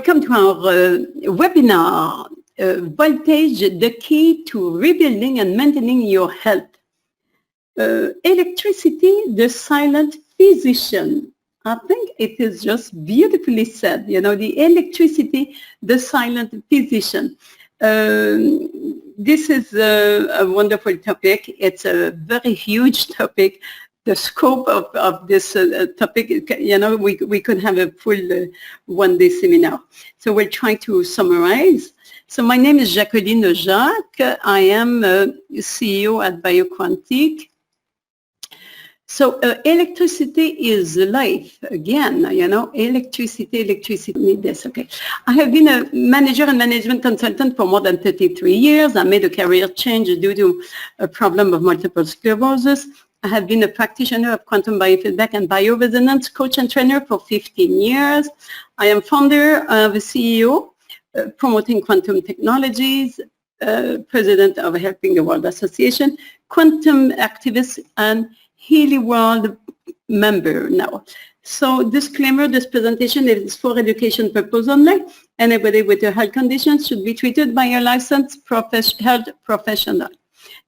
Welcome to our webinar, Voltage, the Key to Rebuilding and Maintaining Your Health. Electricity, the silent physician. I think it is just beautifully said, you know, the electricity, the silent physician. This is a wonderful topic. It's a very huge topic. The scope of this topic, you know, we could have a full one-day seminar. So we'll try to summarize. So my name is Jacqueline Jacques. I am CEO at BioQuantic. So electricity is life. Again, you know, electricity need this, okay. I have been a manager and management consultant for more than 33 years. I made a career change due to a problem of multiple sclerosis. I have been a practitioner of quantum biofeedback and bioresonance coach and trainer for 15 years. I am founder of a CEO promoting quantum technologies, president of Helping the World Association, quantum activist, and Healy World member now. So disclaimer, this presentation is for education purpose only. Anybody with a health condition should be treated by a licensed health professional.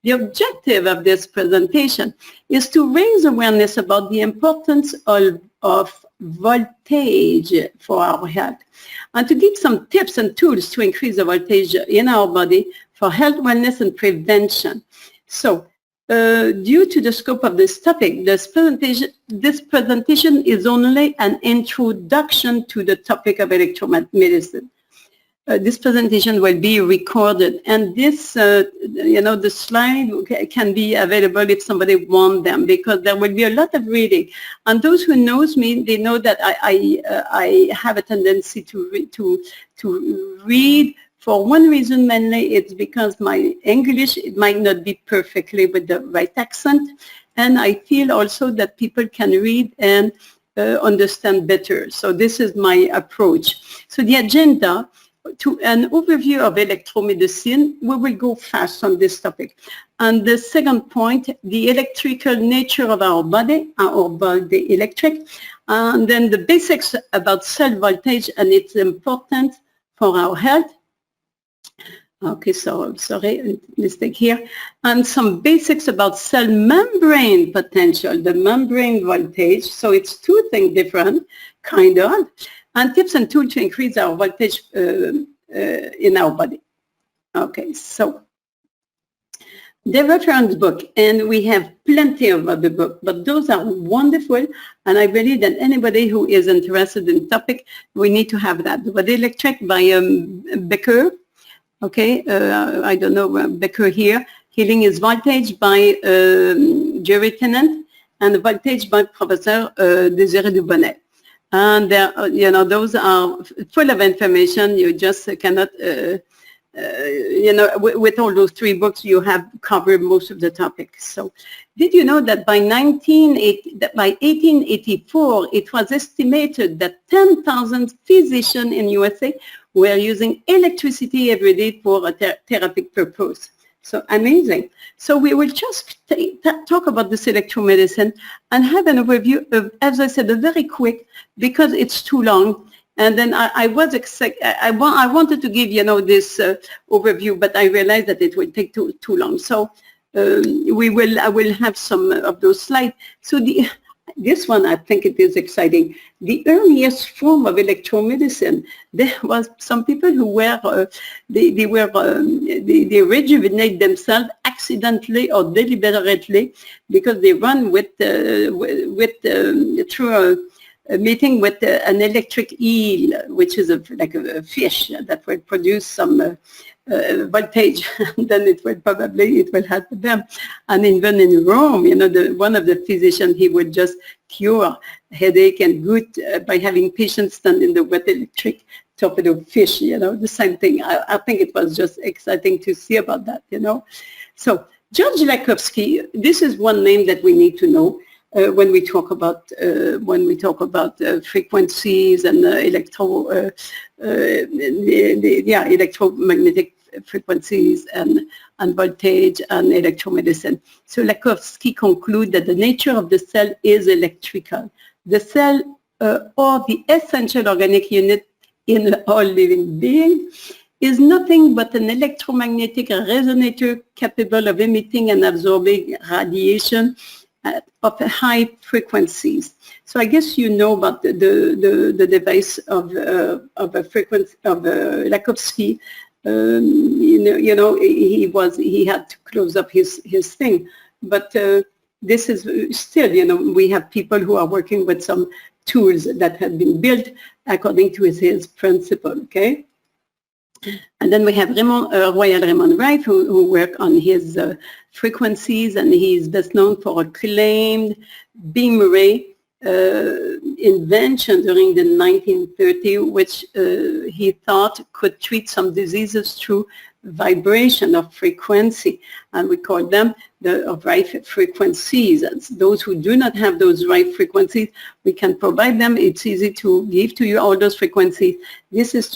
The objective of this presentation is to raise awareness about the importance of voltage for our health and to give some tips and tools to increase the voltage in our body for health, wellness, and prevention. So, due to the scope of this topic, this presentation is only an introduction to the topic of electromedicine. This presentation will be recorded, and this, you know, the slide can be available if somebody wants them, because there will be a lot of reading. And those who knows me, they know that I have a tendency to read. For one reason mainly, it's because my English, it might not be perfectly with the right accent, and I feel also that people can read and understand better. So this is my approach. So the agenda, to an overview of electromedicine, we will go fast on this topic. And the second point, the electrical nature of our body electric, and then the basics about cell voltage and its importance for our health. Okay, so sorry, mistake here. And some basics about cell membrane potential, the membrane voltage. So it's two things different, kind of. And tips and tools to increase our voltage in our body. Okay, so the reference book, and we have plenty of other books, but those are wonderful, and I believe that anybody who is interested in the topic, we need to have that. The Electric by Becker, okay, I don't know, Becker here. Healing is Voltage by Jerry Tennant, and the Voltage by Professor Désiré Dubonnet. And you know, those are full of information. You just cannot, you know, with all those three books, you have covered most of the topics. So, did you know that by 1884, it was estimated that 10,000 physicians in USA were using electricity every day for a therapeutic purpose? So amazing. So we will just talk about this electromedicine and have an overview of, as I said, a very quick, because it's too long. And then I wanted to give, you know, this overview, but I realized that it will take too long. So I will have some of those slides. So this one, I think it is exciting. The earliest form of electromedicine, there was some people who were, they rejuvenate themselves accidentally or deliberately because they run through a meeting with an electric eel, which is like a fish that will produce some voltage, and then it will help them. And even in Rome, you know, one of the physicians, he would just cure headache and gout by having patients stand in the wet electric torpedo fish, you know, the same thing. I think it was just exciting to see about that, you know. So George Lakhovsky, this is one name that we need to know when we talk about frequencies and electromagnetic frequencies and voltage and electromedicine. So Lakhovsky concludes that the nature of the cell is electrical. The cell or the essential organic unit in all living beings, is nothing but an electromagnetic resonator capable of emitting and absorbing radiation of high frequencies. So I guess you know about the device of a frequency of Lakhovsky. You know, he had to close up his thing, but this is still, you know, we have people who are working with some tools that have been built according to his principle. Okay. And then we have Royal Raymond Wright, who worked on his frequencies, and he's best known for a claimed beam ray invention during the 1930s, which he thought could treat some diseases through vibration of frequency, and we call them the right frequencies. And those who do not have those right frequencies, we can provide them. It's easy to give to you all those frequencies. This was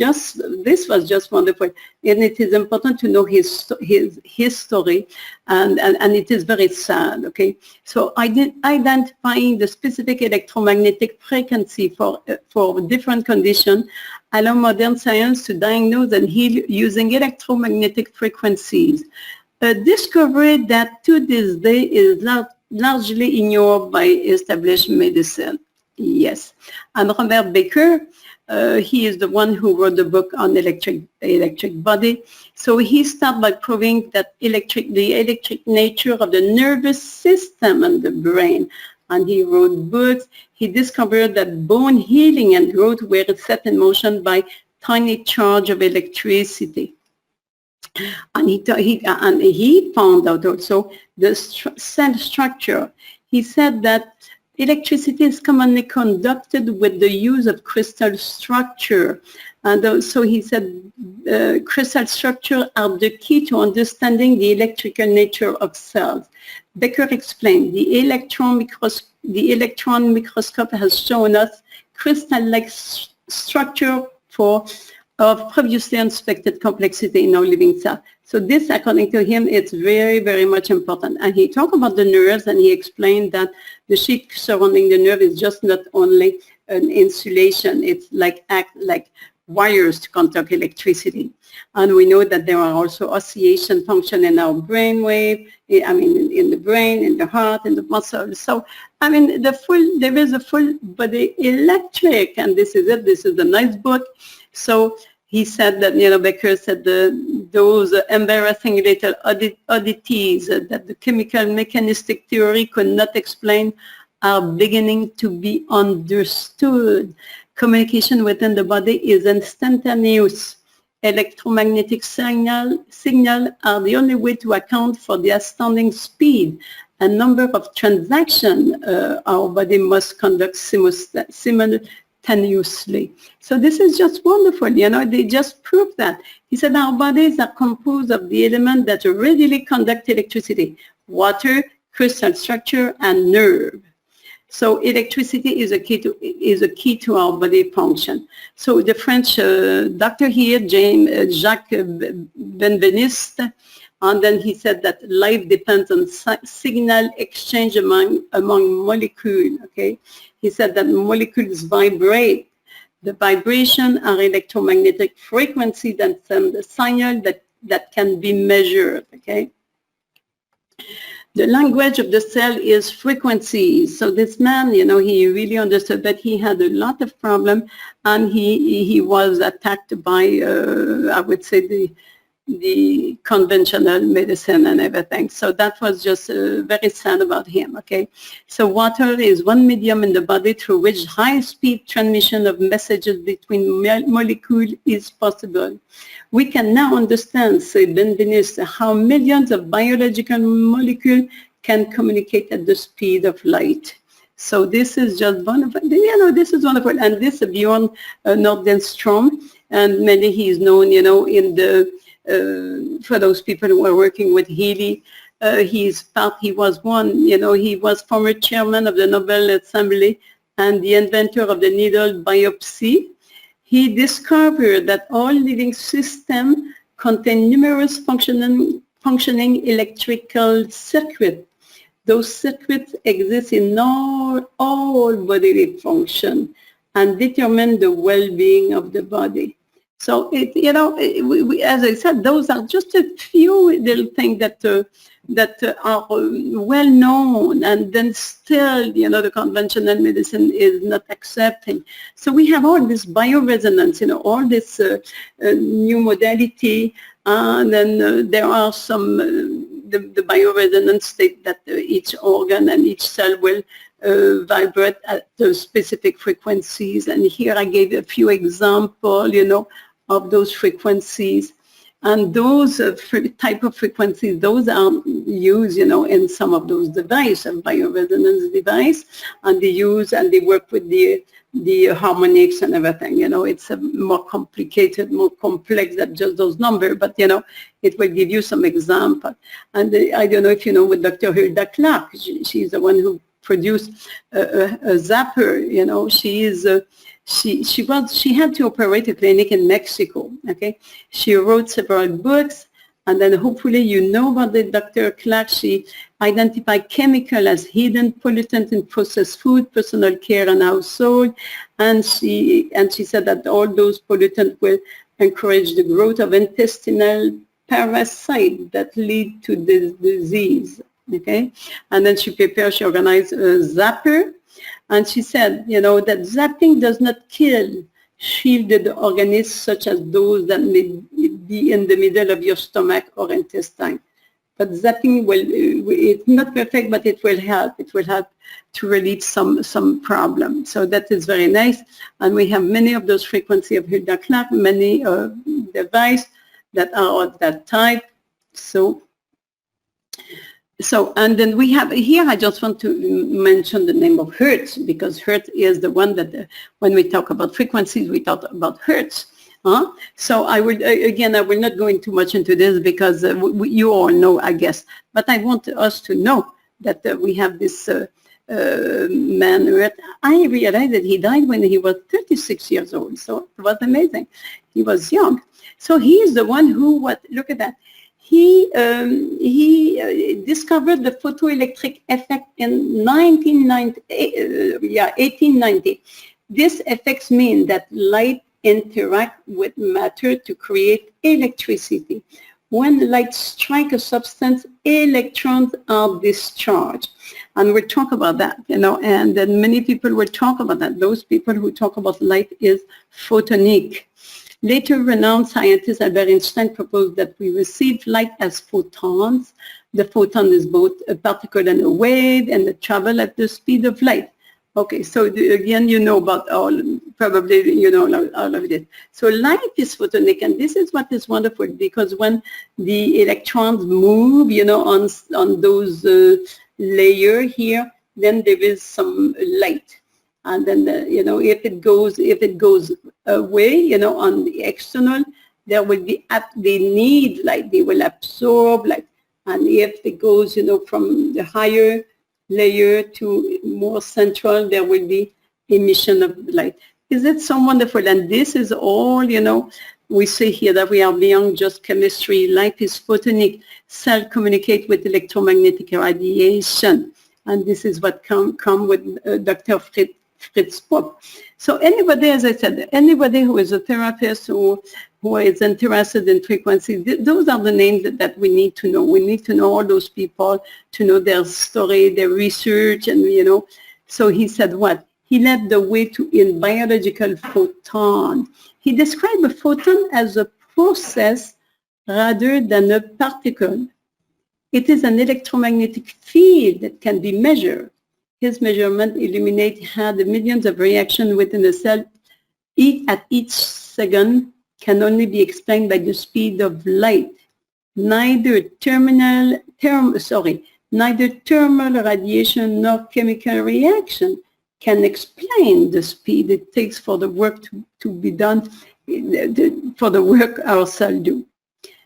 just wonderful, and it is important to know his story, and it is very sad. Okay, so identifying the specific electromagnetic frequency for different conditions allow modern science to diagnose and heal using electromagnetic frequencies. A discovery that to this day is largely ignored by established medicine. Yes. And Robert Baker, he is the one who wrote the book on electric body. So he started by proving that the electric nature of the nervous system and the brain. And he wrote books. He discovered that bone healing and growth were set in motion by tiny charge of electricity. And he found out also the cell structure. He said that electricity is commonly conducted with the use of crystal structure. And so he said crystal structure are the key to understanding the electrical nature of cells. Becker explained, the electron microscope has shown us crystal-like structure of previously unsuspected complexity in our living cells. So this, according to him, it's very, very much important. And he talked about the nerves, and he explained that the sheet surrounding the nerve is just not only an insulation, it's like wires to conduct electricity. And we know that there are also oscillation function in our brain wave, I mean, in the brain, in the heart, in the muscles. So, I mean, there is a full body electric, and this is it. This is a nice book. So he said that, you know, Becker said those embarrassing little oddities that the chemical mechanistic theory could not explain are beginning to be understood. Communication within the body is instantaneous. Electromagnetic signal are the only way to account for the astounding speed and number of transactions our body must conduct simultaneously. So this is just wonderful, you know, they just proved that. He said our bodies are composed of the elements that readily conduct electricity: water, crystal structure, and nerve. So electricity is a key to our body function. So the French doctor here, Jacques Benveniste, and then he said that life depends on signal exchange among molecules. Okay, he said that molecules vibrate. The vibration are electromagnetic frequency that send a signal that can be measured. Okay. The language of the cell is frequencies. So this man, you know, he really understood that he had a lot of problems, and he was attacked by, I would say, the conventional medicine and everything. So that was just very sad about him, okay? So water is one medium in the body through which high-speed transmission of messages between molecules is possible. We can now understand, said Benveniste, how millions of biological molecules can communicate at the speed of light. So this is just wonderful. You know, this is wonderful. And this Bjorn Nordenstrom, and many he is known, you know, in the for those people who are working with Healy. He was one, you know, he was former chairman of the Nobel Assembly and the inventor of the needle biopsy. He discovered that all living systems contain numerous functioning electrical circuits. Those circuits exist in all bodily function. and determine the well-being of the body. So, as I said, those are just a few little things that are well known, and then still, the conventional medicine is not accepting. So we have all this bioresonance, all this new modality, and then there are some, the bioresonance state that each organ and each cell will vibrate at specific frequencies. And here I gave a few examples, of those frequencies. And those type of frequencies, those are used, in some of those devices, bioresonance device, and they work with the harmonics and everything. It's a more complicated, more complex than just those numbers, but it will give you some example. And I don't know if you know with Dr. Hilda Clark, she's the one who produced a zapper. She is. She had to operate a clinic in Mexico. Okay, she wrote several books, and then hopefully you know about the Dr. Clark. She identified chemical as hidden pollutant in processed food, personal care, and household, and she said that all those pollutants will encourage the growth of intestinal parasites that lead to this disease. Okay, and then she organized a zapper. And she said, that zapping does not kill shielded organisms such as those that may be in the middle of your stomach or intestine. But zapping it's not perfect, but it will help. It will help to relieve some problem. So that is very nice. And we have many of those frequencies of Hilda Clark, many devices that are of that type. So, and then we have here, I just want to mention the name of Hertz, because Hertz is the one that when we talk about frequencies, we talk about Hertz. So I will not go into much into this because you all know, I guess. But I want us to know that we have this man, Hertz. I realized that he died when he was 36 years old. So it was amazing. He was young. So he is the one who, look at that. He discovered the photoelectric effect in 1890. This effects mean that light interact with matter to create electricity. When light strikes a substance, electrons are discharged. And we'll talk about that, and then many people will talk about that. Those people who talk about light is photonic. Later, renowned scientist Albert Einstein proposed that we receive light as photons. The photon is both a particle and a wave, and they travel at the speed of light. Okay, so again, about all of it. So light is photonic, and this is what is wonderful, because when the electrons move, on those layer here, then there is some light. And then, if it goes away, on the external, there will be, they need light, they will absorb light. And if it goes, from the higher layer to more central, there will be emission of light. Is it so wonderful? And this is all, we say here that we are beyond just chemistry. Life is photonic. Cells communicate with electromagnetic radiation. And this is what come with Dr. Fritz Popp. So anybody, as I said, anybody who is a therapist or who is interested in frequency, those are the names that we need to know. We need to know all those people, to know their story, their research, and So he said what? He led the way in biological photon. He described a photon as a process rather than a particle. It is an electromagnetic field that can be measured. His measurement illuminate how the millions of reactions within a cell at each second can only be explained by the speed of light. Neither thermal radiation nor chemical reaction can explain the speed it takes for the work to be done, for the work our cells do.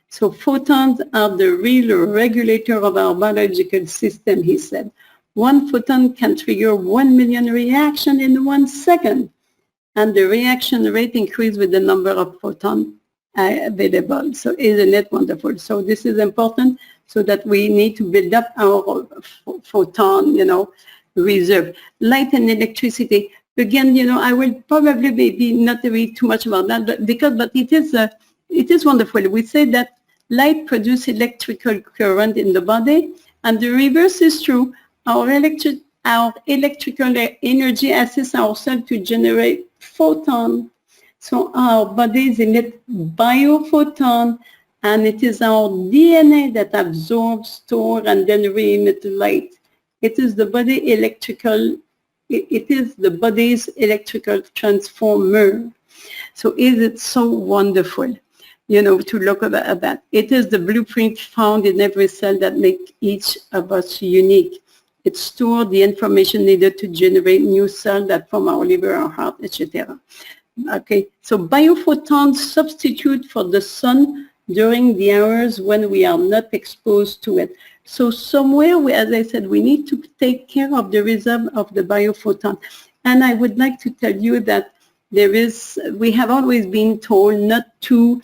So photons are the real regulator of our biological system, he said. One photon can trigger 1 million reactions in 1 second, and the reaction rate increases with the number of photons available. So isn't it wonderful? So this is important, so that we need to build up our photon, reserve. Light and electricity. again, I will probably maybe not read too much about that, but it is wonderful. We say that light produces electrical current in the body, and the reverse is true. Our electrical energy assists our cells to generate photons. So our bodies emit biophoton, and it is our DNA that absorbs, stores, and then re-emit light. It is the body's electrical transformer. So is it so wonderful, to look at that? It is the blueprint found in every cell that makes each of us unique. It stores the information needed to generate new cells that form our liver, our heart, etc. Okay, so biophotons substitute for the sun during the hours when we are not exposed to it. So somewhere, as I said, we need to take care of the reserve of the biophoton. And I would like to tell you that we have always been told not to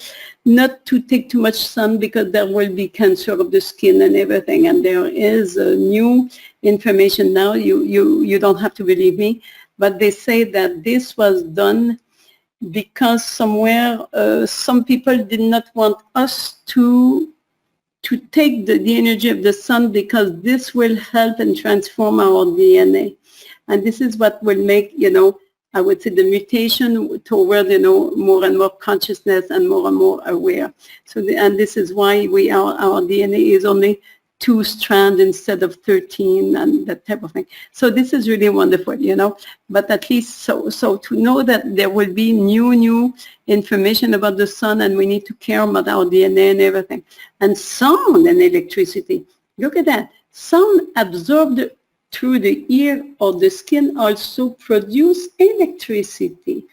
take too much sun because there will be cancer of the skin and everything. And there is new information now. You don't have to believe me, but they say that this was done because somewhere some people did not want us to take the energy of the sun, because this will help and transform our DNA. And this is what will make, I would say, the mutation toward, more and more consciousness and more aware. So, and this is why our DNA is only 2 strands instead of 13 and that type of thing. So this is really wonderful, but at least so to know that there will be new information about the sun, and we need to care about our DNA and everything. And sound and electricity. Look at that. Sound absorbed through the ear or the skin also produce electricity.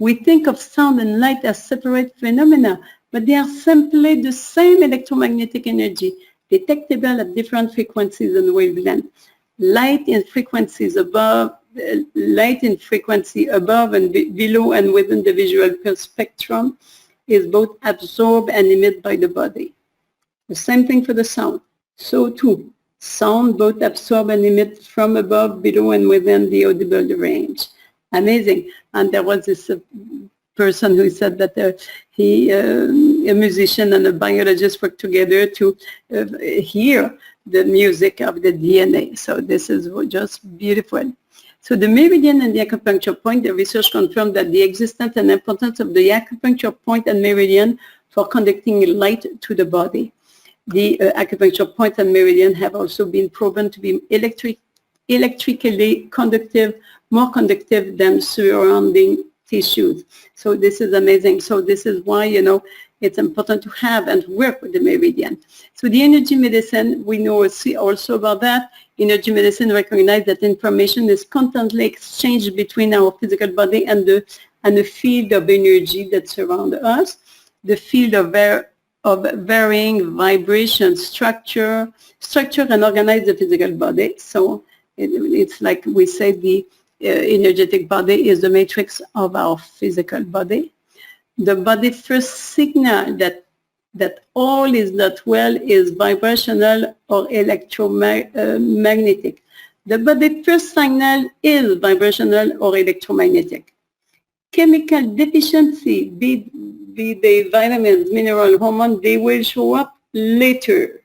We think of sound and light as separate phenomena, but they are simply the same electromagnetic energy, detectable at different frequencies and wavelengths. Light in frequency above and below and within the visual spectrum is both absorbed and emitted by the body. The same thing for the sound. So too, sound both absorb and emit from above, below, and within the audible range. Amazing. And there was this person who said that a musician and a biologist worked together to hear the music of the DNA. So this is just beautiful. So the meridian and the acupuncture point, the research confirmed that the existence and importance of the acupuncture point and meridian for conducting light to the body. The acupuncture point and meridian have also been proven to be electrically conductive, more conductive than surrounding tissues. So this is amazing. So this is why, it's important to have and work with the meridian. So the energy medicine, we know also about that. Energy medicine recognizes that information is constantly exchanged between our physical body and the field of energy that surrounds us. The field of varying vibration, structure and organize the physical body. So it's like we say the energetic body is the matrix of our physical body. The body first signal that all is not well is vibrational or electromagnetic. The body first signal is vibrational or electromagnetic. Chemical deficiency, be they vitamins, mineral, hormone, they will show up later.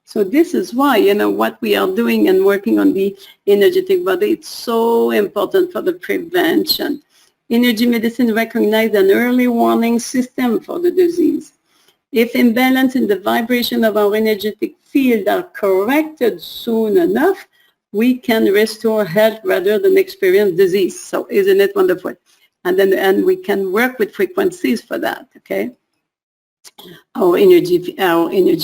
So this is why, what we are doing and working on the energetic body, it's so important for the prevention. Energy medicine recognizes an early warning system for the disease. If imbalance in the vibration of our energetic field are corrected soon enough, we can restore health rather than experience disease. So isn't it wonderful? And we can work with frequencies for that, okay? Our energy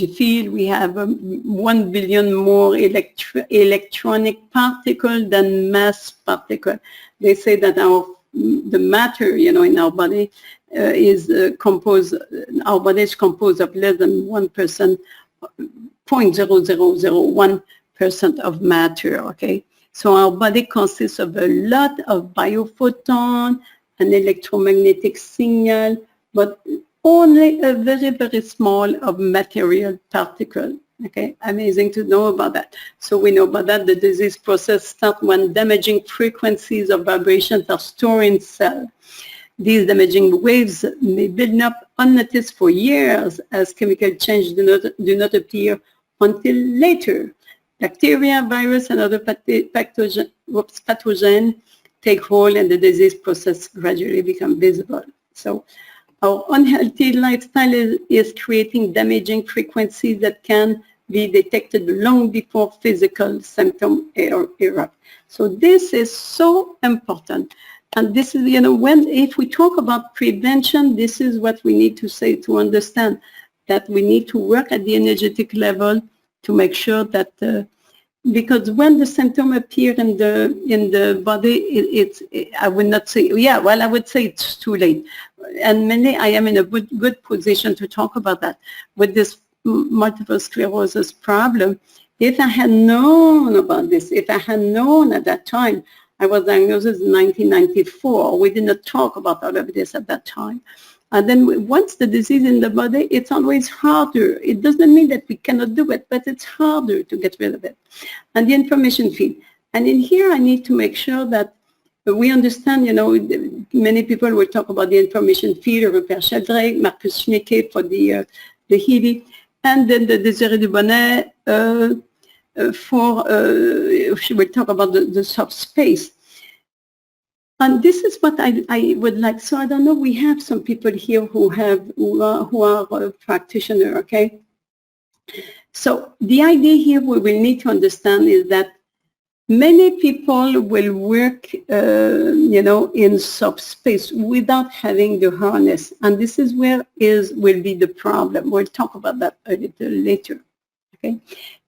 field, we have 1 billion more electronic particles than mass particles. They say that the matter, in our body is composed of less than 1%, 0.0001% of matter, okay? So our body consists of a lot of biophoton, an electromagnetic signal, but only a very, very small of material particle. Okay, amazing to know about that. So we know about that. The disease process starts when damaging frequencies of vibrations are stored in cells. These damaging waves may build up unnoticed for years as chemical change do not appear until later. Bacteria, virus, and other pathogens take hold and the disease process gradually becomes visible. So our unhealthy lifestyle is creating damaging frequencies that can be detected long before physical symptoms erupt. So this is so important. And this is, if we talk about prevention, this is what we need to say to understand that we need to work at the energetic level to make sure that, because when the symptom appear in the body, I would not say, I would say it's too late. And I am in a good position to talk about that. With this multiple sclerosis problem, if I had known about this, if I had known at that time, I was diagnosed in 1994. We did not talk about all of this at that time. And then once the disease in the body, it's always harder. It doesn't mean that we cannot do it, but it's harder to get rid of it. And the information field. And in here, I need to make sure that we understand, many people will talk about the information field, Rupert Sheldrake, Marcus Schnicke for the Healy, and then the Desiree Dubonnet she will talk about the soft space. And this is what I would like. So I don't know, we have some people here who are practitioners, okay? So the idea here we will need to understand is that many people will work, in subspace without having the harness. And this is where will be the problem. We'll talk about that a little later, okay?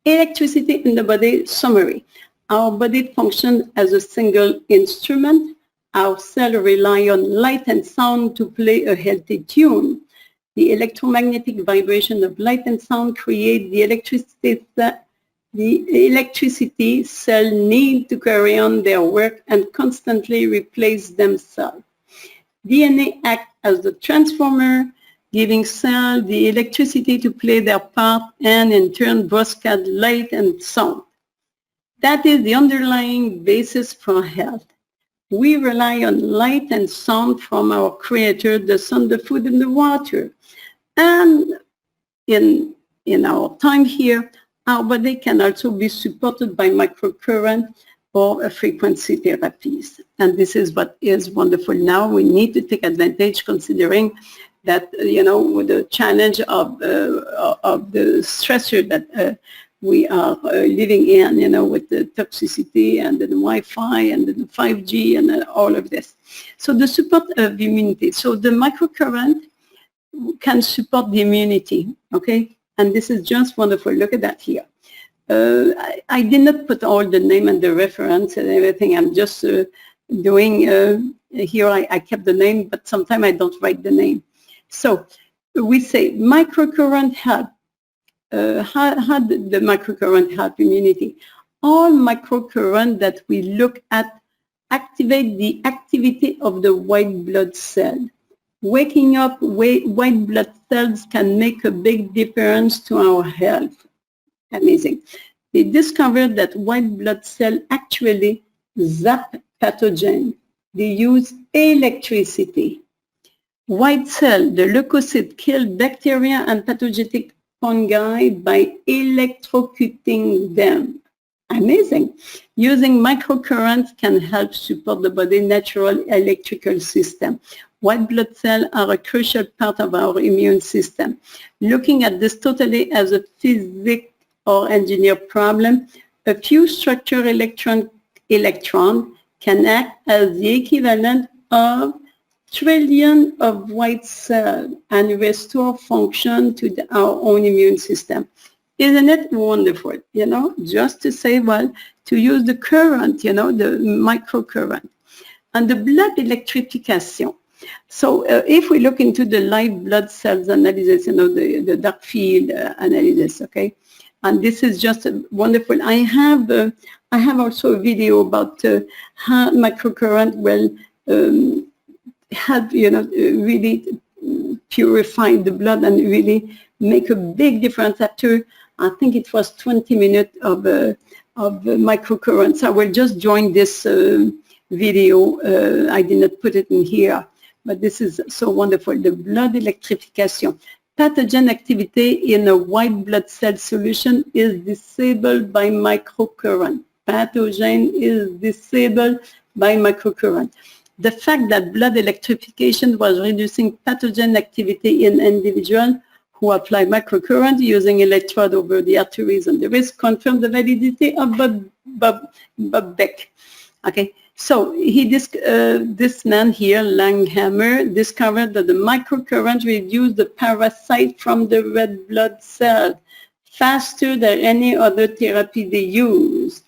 Electricity in the body, summary. Our body functions as a single instrument. Our cells rely on light and sound to play a healthy tune. The electromagnetic vibration of light and sound create the electricity that the electricity cells need to carry on their work and constantly replace themselves. DNA acts as the transformer, giving cells the electricity to play their part and in turn broadcast light and sound. That is the underlying basis for health. We rely on light and sound from our Creator, the sun, the food, and the water. And in our time here, our body can also be supported by microcurrent or frequency therapies. And this is what is wonderful now. We need to take advantage considering that, with the challenge of the stressor that we are living in, with the toxicity and the Wi-Fi and the 5G and all of this. So the support of immunity. So the microcurrent can support the immunity, okay? And this is just wonderful. Look at that here. I did not put all the name and the reference and everything. I'm just doing, here I kept the name, but sometimes I don't write the name. So we say microcurrent help. How did the microcurrent help immunity? All microcurrent that we look at activate the activity of the white blood cell. Waking up white blood cells can make a big difference to our health. Amazing. They discovered that white blood cells actually zap pathogen. They use electricity. White cell, the leukocyte, kill bacteria and pathogenic fungi by electrocuting them. Amazing. Using microcurrents can help support the body's natural electrical system. White blood cells are a crucial part of our immune system. Looking at this totally as a physics or engineer problem, a few structured electron can act as the equivalent of trillion of white cells and restore function to our own immune system. Isn't it wonderful? Just to say, to use the current, the microcurrent. And the blood electrification. So if we look into the live blood cells analysis, the dark field analysis, okay? And this is just wonderful. I have also a video about how microcurrent will help, really purify the blood and really make a big difference after, I think it was 20 minutes of microcurrents. I will just join this video. I did not put it in here, but this is so wonderful. The blood electrification. Pathogen activity in a white blood cell solution is disabled by microcurrent. Pathogen is disabled by microcurrent. The fact that blood electrification was reducing pathogen activity in individuals who apply microcurrent using electrode over the arteries and the wrist confirmed the validity of Bob Beck. Okay, so this man here, Langhammer, discovered that the microcurrent reduced the parasite from the red blood cell faster than any other therapy they used.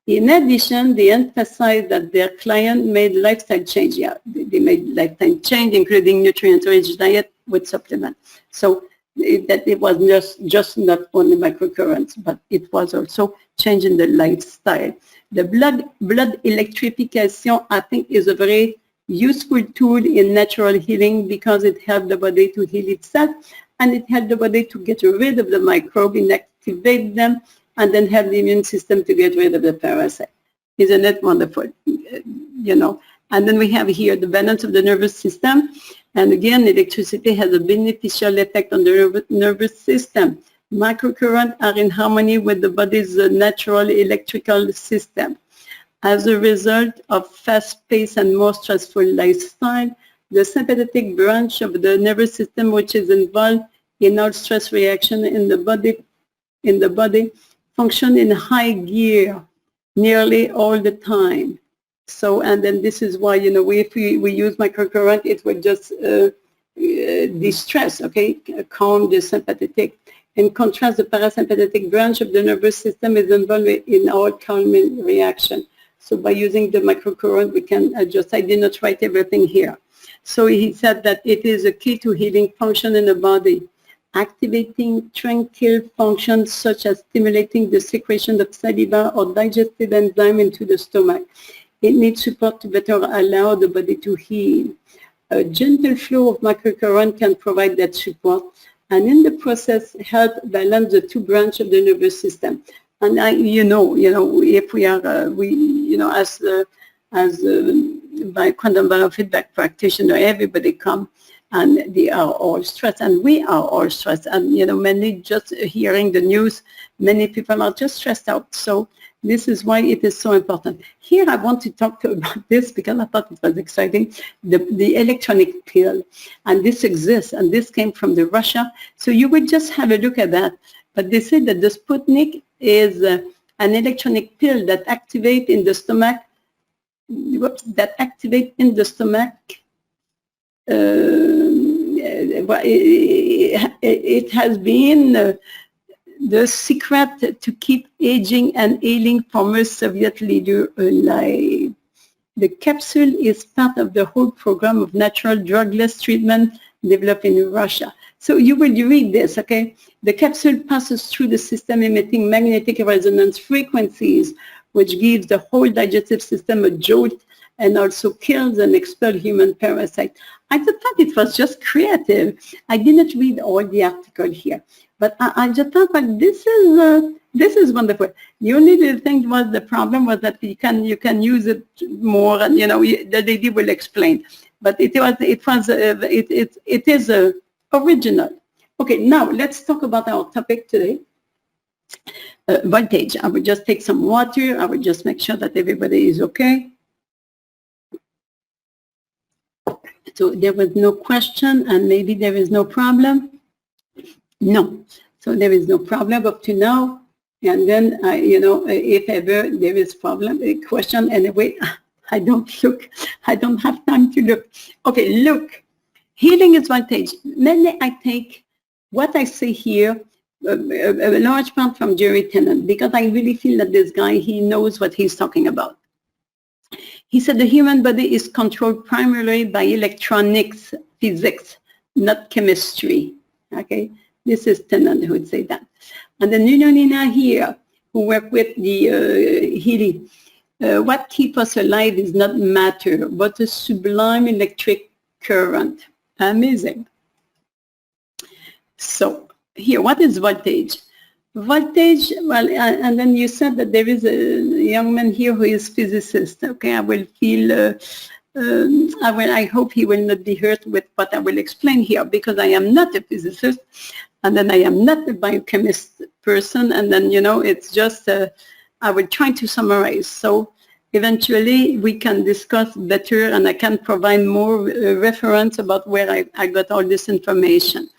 In addition, they emphasized that their client made lifestyle change. Yeah, they made lifestyle change, including nutrient-rich diet with supplements. So that it was just not only microcurrents, but it was also changing the lifestyle. The blood electrification, I think, is a very useful tool in natural healing because it helps the body to heal itself, and it helps the body to get rid of the microbe, inactivate them, and then have the immune system to get rid of the parasite. Isn't it wonderful? You know. And then we have here the balance of the nervous system. And again, electricity has a beneficial effect on the nervous system. Microcurrents are in harmony with the body's natural electrical system. As a result of fast-paced and more stressful lifestyle, the sympathetic branch of the nervous system, which is involved in all stress reaction in the body, function in high gear nearly all the time. So, and then this is why, you know, if we use microcurrent, it will just de-stress, okay, calm the sympathetic. In contrast, the parasympathetic branch of the nervous system is involved in all calming reaction. So by using the microcurrent, we can adjust. I did not write everything here. So he said that it is a key to healing function in the body, activating tranquil functions such as stimulating the secretion of saliva or digestive enzyme into the stomach. It needs support to better allow the body to heal. A gentle flow of microcurrent can provide that support, and in the process help balance the two branches of the nervous system. And you know, if we are, as by quantum biofeedback practitioner, everybody come and they are all stressed, and we are all stressed. And, you know, many just hearing the news, many people are just stressed out. So this is why it is so important. Here I want to talk about this because I thought it was exciting, the electronic pill. And this exists, and this came from Russia. So you would just have a look at that. But they say that the Sputnik is an electronic pill that activates in the stomach, it has been the secret to keep aging and ailing former Soviet leader alive. The capsule is part of the whole program of natural drugless treatment developed in Russia. So you will read this, okay? The capsule passes through the system emitting magnetic resonance frequencies, which gives the whole digestive system a jolt and also kills and expels human parasites. I just thought it was just creative. I didn't read all the article here, but I just thought, like, this is wonderful. The only thing was, the problem was that you can use it more, and, you know, the lady will explain. But it is original. Okay, now let's talk about our topic today. Voltage. I will just take some water. I will just make sure that everybody is okay. So there was no question, and maybe there is no problem. No. So there is no problem up to now. And then, you know, if ever there is problem, a question, anyway, I don't look. I don't have time to look. Okay, look. Healing is voltage. Mainly I take what I say here, a large part from Jerry Tennant, because I really feel that this guy, he knows what he's talking about. He said the human body is controlled primarily by electronics, physics, not chemistry. Okay, this is Tennant who would say that. And the Nunonina here, who work with the healing, what keeps us alive is not matter, but a sublime electric current. Amazing. So here, what is voltage? Voltage, well, and then you said that there is a young man here who is physicist. Okay, I will feel, I hope he will not be hurt with what I will explain here, because I am not a physicist, and then I am not a biochemist person, and then, you know, it's just, I will try to summarize. So eventually we can discuss better, and I can provide more reference about where I got all this information.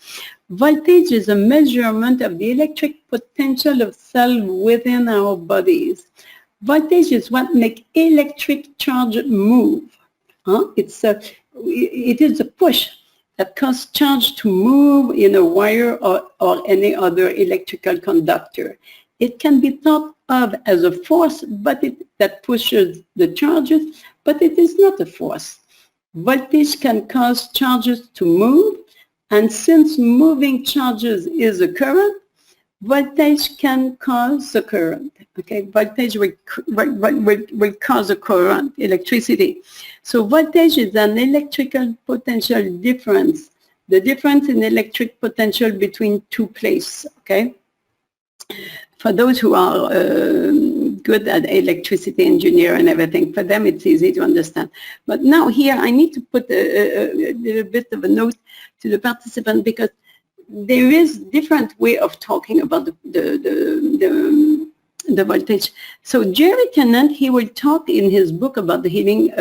Voltage is a measurement of the electric potential of cells within our bodies. Voltage is what makes electric charge move. It is a push that causes charge to move in a wire or any other electrical conductor. It can be thought of as a force that pushes the charges, but it is not a force. Voltage can cause charges to move, and since moving charges is a current, voltage can cause a current. Okay, voltage will cause a current, electricity. So voltage is an electrical potential difference, the difference in electric potential between two places. Okay, for those who are good at electricity engineer and everything, for them it's easy to understand. But now here I need to put a little bit of a note to the participant, because there is different way of talking about the voltage. So Jerry Tennant, he will talk in his book about the healing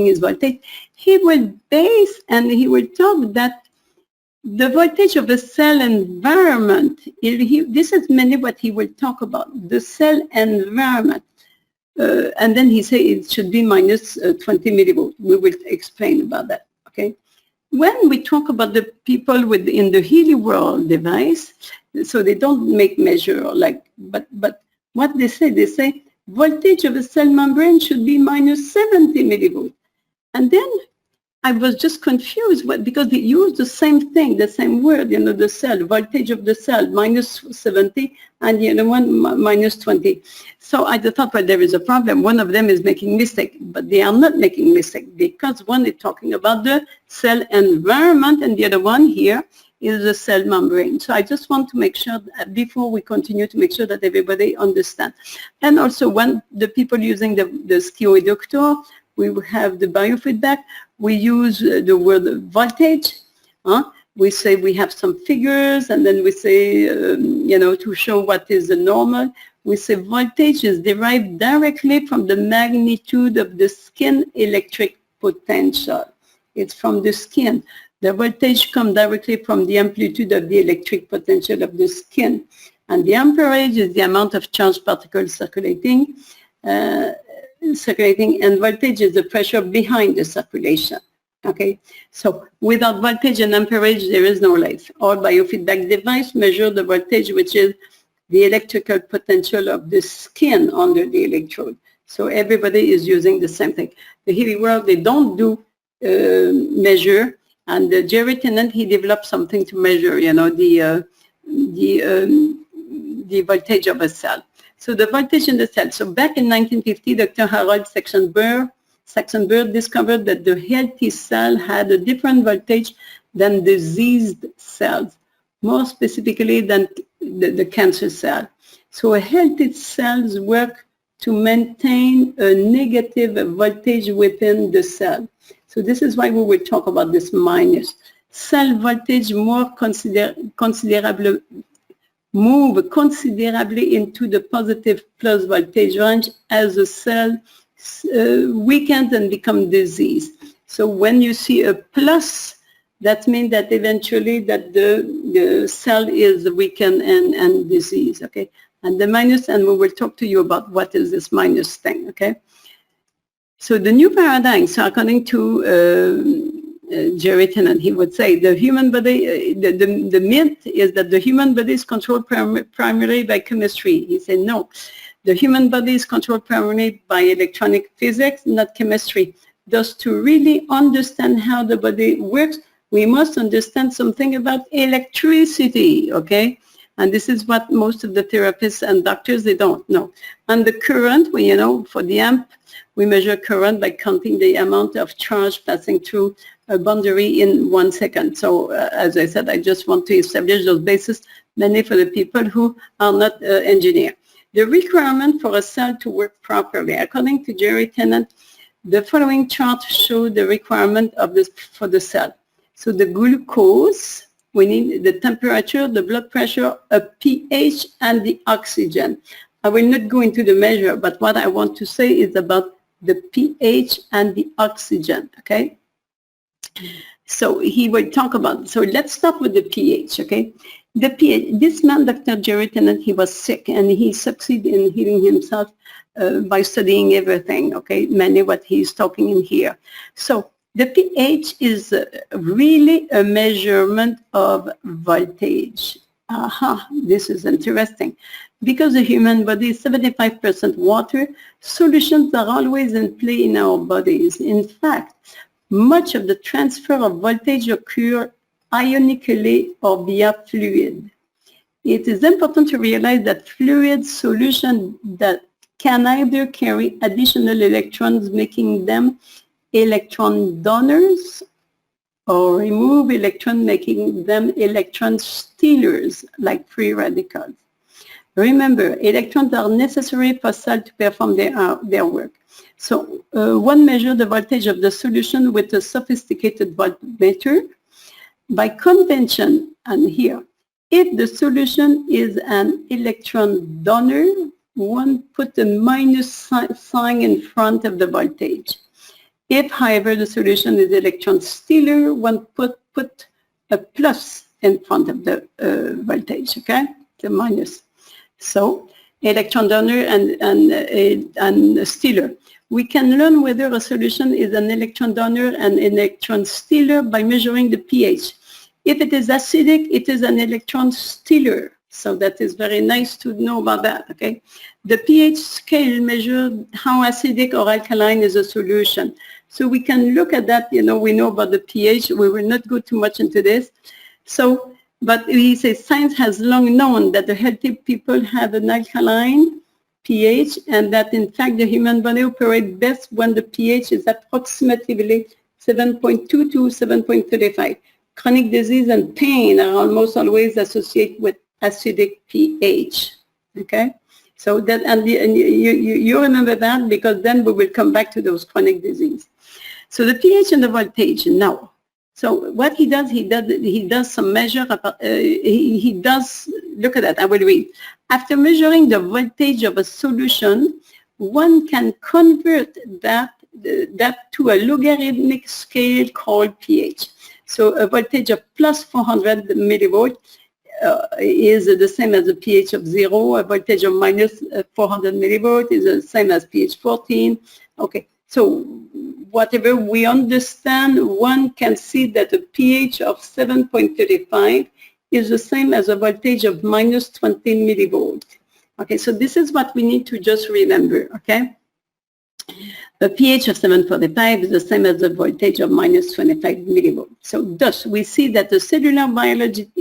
is voltage. He will base and he will talk that the voltage of the cell environment, this is mainly what he will talk about, the cell environment. And then he said it should be minus 20 millivolts. We will explain about that, okay? When we talk about the people in the HealyWorld device, so they don't make measure but what they say voltage of a cell membrane should be minus 70 millivolts. And then I was just confused because they use the same thing, the same word, you know, the cell, voltage of the cell, minus 70, and the other one, minus 20. So I thought, well, there is a problem. One of them is making mistake, but they are not making mistake, because one is talking about the cell environment, and the other one here is the cell membrane. So I just want to make sure that before we continue, to make sure that everybody understands. And also, when the people using the SkiOEdoctor, we have the biofeedback. We use the word voltage. We say we have some figures, and then we say, you know, to show what is the normal, we say voltage is derived directly from the magnitude of the skin electric potential. It's from the skin. The voltage comes directly from the amplitude of the electric potential of the skin. And the amperage is the amount of charged particles circulating. And voltage is the pressure behind the circulation. Okay, so without voltage and amperage, there is no life. Our biofeedback device measures the voltage, which is the electrical potential of the skin under the electrode. So everybody is using the same thing. The HealyWorld, they don't do measure, and Jerry Tennant, he developed something to measure, you know, the voltage of a cell. So the voltage in the cell. So back in 1950, Dr. Harold Saxonburg discovered that the healthy cell had a different voltage than diseased cells, more specifically than the cancer cell. So a healthy cells work to maintain a negative voltage within the cell. So this is why we will talk about this minus. Cell voltage move considerably into the positive plus voltage range as the cell weakens and becomes diseased. So when you see a plus, that means that eventually that the cell is weakened and diseased, okay? And the minus, and we will talk to you about what is this minus thing, okay? So the new paradigm, so according to Jerry Tennant, he would say the human body, the myth is that the human body is controlled primarily by chemistry. He said no, the human body is controlled primarily by electronic physics, not chemistry. Thus, to really understand how the body works, we must understand something about electricity, okay? And this is what most of the therapists and doctors, they don't know. And the current, you know, for the amp, we measure current by counting the amount of charge passing through a boundary in 1 second. So as I said, I just want to establish those bases, mainly for the people who are not engineers. The requirement for a cell to work properly. According to Jerry Tennant, the following chart shows the requirement of this for the cell. So the glucose, we need the temperature, the blood pressure, a pH, and the oxygen. I will not go into the measure, but what I want to say is about the pH and the oxygen, okay? So he will talk about, so let's start with the pH, okay? The pH, this man, Dr. Jerry Tennant, he was sick and he succeeded in healing himself by studying everything, okay? Mainly what he's talking in here. So the pH is really a measurement of voltage. This is interesting. Because the human body is 75% water, solutions are always in play in our bodies. In fact, much of the transfer of voltage occurs ionically or via fluid. It is important to realize that fluid solutions that can either carry additional electrons, making them electron donors, or remove electrons, making them electron stealers, like free radicals. Remember, electrons are necessary for cells to perform their work. So one measures the voltage of the solution with a sophisticated voltmeter. By convention, and here, if the solution is an electron donor, one put a minus sign in front of the voltage. If, however, the solution is electron stealer, one put a plus in front of the voltage, okay? The minus. So, electron donor and stealer. We can learn whether a solution is an electron donor and electron stealer by measuring the pH. If it is acidic, it is an electron stealer. So that is very nice to know about that, okay? The pH scale measures how acidic or alkaline is a solution. So we can look at that, you know, we know about the pH. We will not go too much into this. So, but he says science has long known that the healthy people have an alkaline pH and that in fact the human body operates best when the pH is approximately 7.2 to 7.35. Chronic disease and pain are almost always associated with acidic pH, okay? So that, and you remember that because then we will come back to those chronic disease. So the pH and the voltage now. So what he does some measure, he does, look at that, I will read. After measuring the voltage of a solution, one can convert that to a logarithmic scale called pH. So a voltage of plus 400 millivolts is the same as a pH of 0. A voltage of minus 400 millivolts is the same as pH 14. Okay, so whatever we understand, one can see that a pH of 7.35 is the same as a voltage of minus 20 millivolts. Okay, so this is what we need to just remember, okay? A pH of 7.45 is the same as the voltage of minus 25 millivolts. So thus, we see that the cellular biology,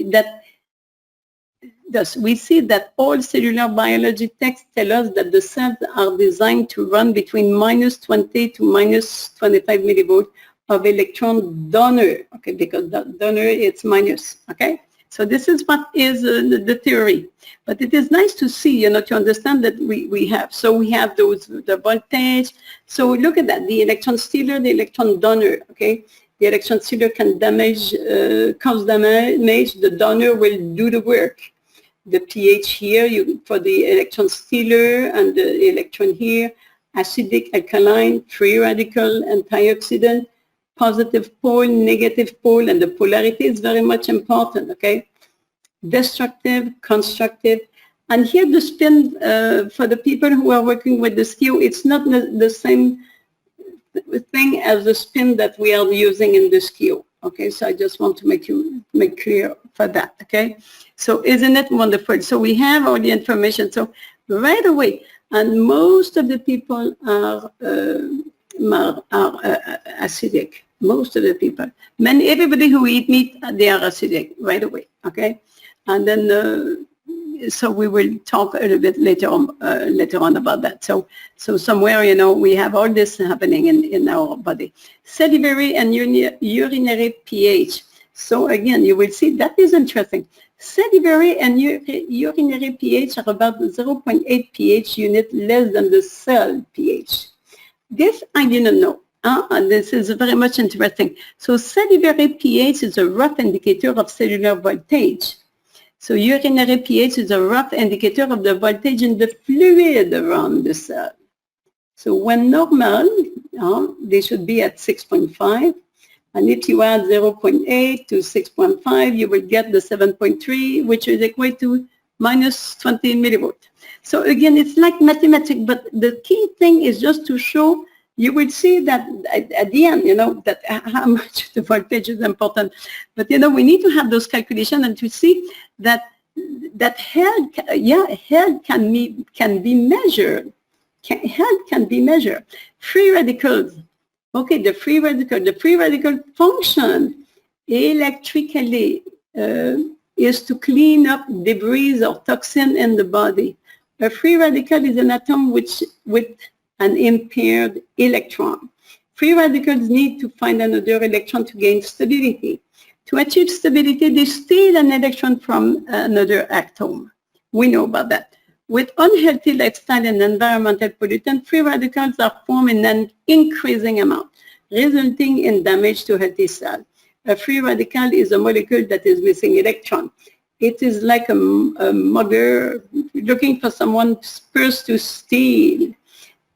we see that all cellular biology texts tell us that the cells are designed to run between minus 20 to minus 25 millivolts of electron donor, okay, because the donor is minus, okay? So this is what is the theory. But it is nice to see, you know, to understand that we have. So we have the voltage. So look at that, the electron stealer, the electron donor, okay? The electron stealer can cause damage, the donor will do the work. The pH here for the electron stealer and the electron here, acidic, alkaline, free radical, antioxidant, positive pole, negative pole, and the polarity is very much important, okay? Destructive, constructive. And here the spin, for the people who are working with the skew, it's not the same thing as the spin that we are using in the skew. Okay, so I just want to make clear for that, okay? So isn't it wonderful? So we have all the information. So right away, and most of the people are acidic. Most of the people. Everybody who eat meat, they are acidic right away, okay? And then so we will talk a little bit later on about that. So somewhere, you know, we have all this happening in our body. Salivary and urinary pH. So again, you will see that is interesting. Salivary and urinary pH are about 0.8 pH unit less than the cell pH. This I didn't know. And this is very much interesting. So salivary pH is a rough indicator of cellular voltage. So urinary pH is a rough indicator of the voltage in the fluid around the cell. So when normal, they should be at 6.5. And if you add 0.8 to 6.5, you will get the 7.3, which is equal to minus 20 millivolts. So again, it's like mathematics, but the key thing is just to show, you will see that at the end, you know, that how much the voltage is important. But, you know, we need to have those calculations and to see that health, health can be measured. Health can be measured. Free radicals. Okay, the free radical function electrically is to clean up debris or toxin in the body. A free radical is an atom with an impaired electron. Free radicals need to find another electron to gain stability. To achieve stability, they steal an electron from another atom. We know about that. With unhealthy lifestyle and environmental pollutants, free radicals are formed in an increasing amount, resulting in damage to healthy cells. A free radical is a molecule that is missing electron. It is like a mugger looking for someone's purse to steal.